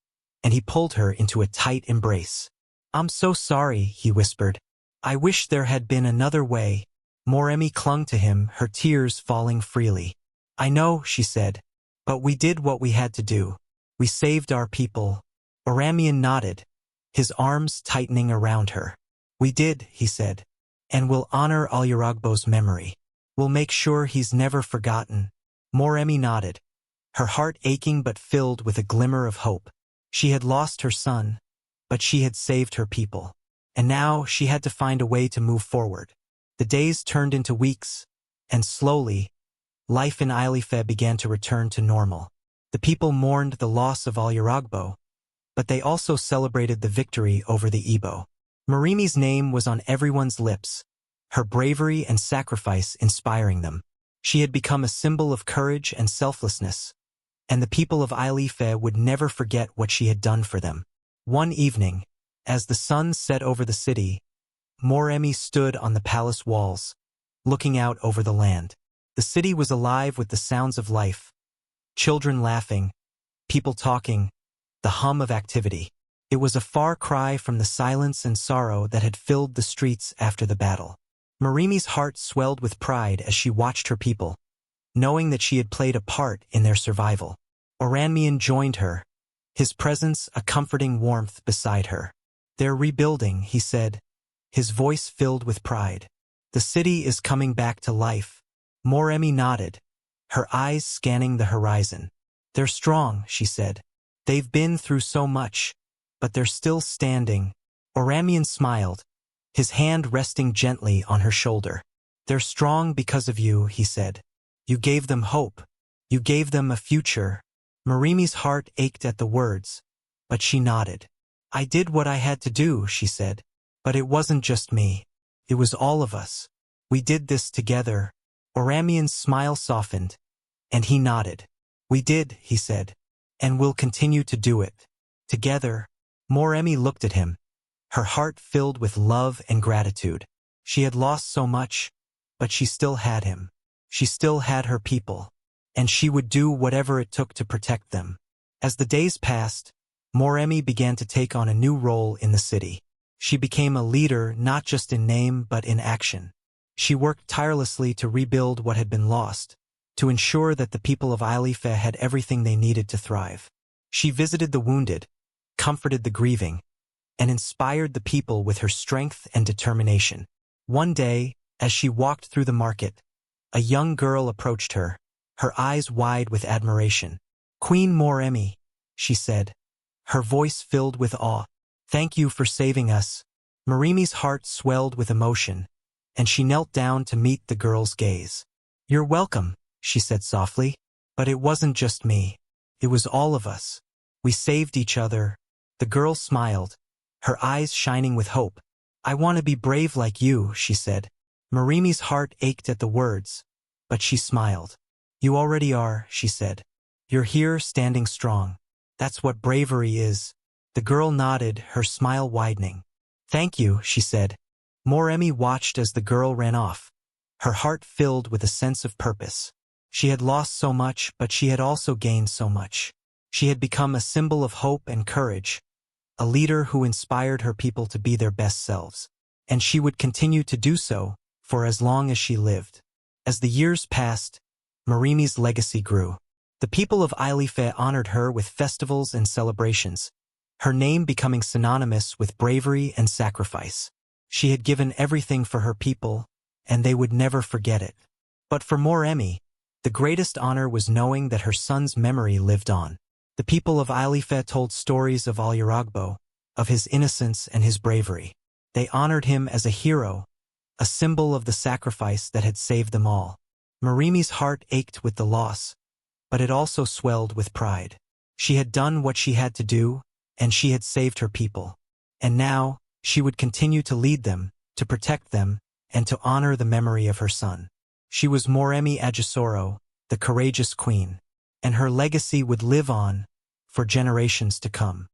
and he pulled her into a tight embrace. "I'm so sorry," he whispered. "I wish there had been another way." Moremi clung to him, her tears falling freely. "I know," she said, "but we did what we had to do. We saved our people." Oramian nodded, his arms tightening around her. "We did," he said, "and we'll honor Aluragbo's memory. We'll make sure he's never forgotten." Moremi nodded, her heart aching but filled with a glimmer of hope. She had lost her son, but she had saved her people. And now she had to find a way to move forward. The days turned into weeks, and slowly, life in Ilife began to return to normal. The people mourned the loss of Aluragbo, but they also celebrated the victory over the Igbo. Moremi's name was on everyone's lips, her bravery and sacrifice inspiring them. She had become a symbol of courage and selflessness, and the people of Ilife would never forget what she had done for them. One evening, as the sun set over the city, Moremi stood on the palace walls, looking out over the land. The city was alive with the sounds of life, children laughing, people talking, the hum of activity. It was a far cry from the silence and sorrow that had filled the streets after the battle. Moremi's heart swelled with pride as she watched her people, knowing that she had played a part in their survival. Oranmian joined her, his presence a comforting warmth beside her. "They're rebuilding," he said, his voice filled with pride. "The city is coming back to life." Moremi nodded, her eyes scanning the horizon. "They're strong," she said. "They've been through so much, but they're still standing." Oramian smiled, his hand resting gently on her shoulder. "They're strong because of you," he said. "You gave them hope. You gave them a future." Moremi's heart ached at the words, but she nodded. "I did what I had to do," she said. "But it wasn't just me. It was all of us. We did this together." Oramian's smile softened, and he nodded. "We did," he said, "and we'll continue to do it. Together." Moremi looked at him, her heart filled with love and gratitude. She had lost so much, but she still had him. She still had her people, and she would do whatever it took to protect them. As the days passed, Moremi began to take on a new role in the city. She became a leader not just in name but in action. She worked tirelessly to rebuild what had been lost, to ensure that the people of Ilife had everything they needed to thrive. She visited the wounded, comforted the grieving, and inspired the people with her strength and determination. One day, as she walked through the market, a young girl approached her, her eyes wide with admiration. "Queen Moremi," she said, her voice filled with awe. "Thank you for saving us." Moremi's heart swelled with emotion, and she knelt down to meet the girl's gaze. "You're welcome," she said softly. "But it wasn't just me. It was all of us. We saved each other." The girl smiled, her eyes shining with hope. "I want to be brave like you," she said. Moremi's heart ached at the words, but she smiled. "You already are," she said. "You're here standing strong. That's what bravery is." The girl nodded, her smile widening. "Thank you," she said. Moremi watched as the girl ran off, her heart filled with a sense of purpose. She had lost so much, but she had also gained so much. She had become a symbol of hope and courage, a leader who inspired her people to be their best selves. And she would continue to do so for as long as she lived. As the years passed, Moremi's legacy grew. The people of Ilife honored her with festivals and celebrations, her name becoming synonymous with bravery and sacrifice. She had given everything for her people, and they would never forget it. But for Moremi, the greatest honor was knowing that her son's memory lived on. The people of Ilife told stories of Aluragbo, of his innocence and his bravery. They honored him as a hero, a symbol of the sacrifice that had saved them all. Moremi's heart ached with the loss, but it also swelled with pride. She had done what she had to do, and she had saved her people. And now, she would continue to lead them, to protect them, and to honor the memory of her son. She was Moremi Ajisoro, the courageous queen, and her legacy would live on for generations to come.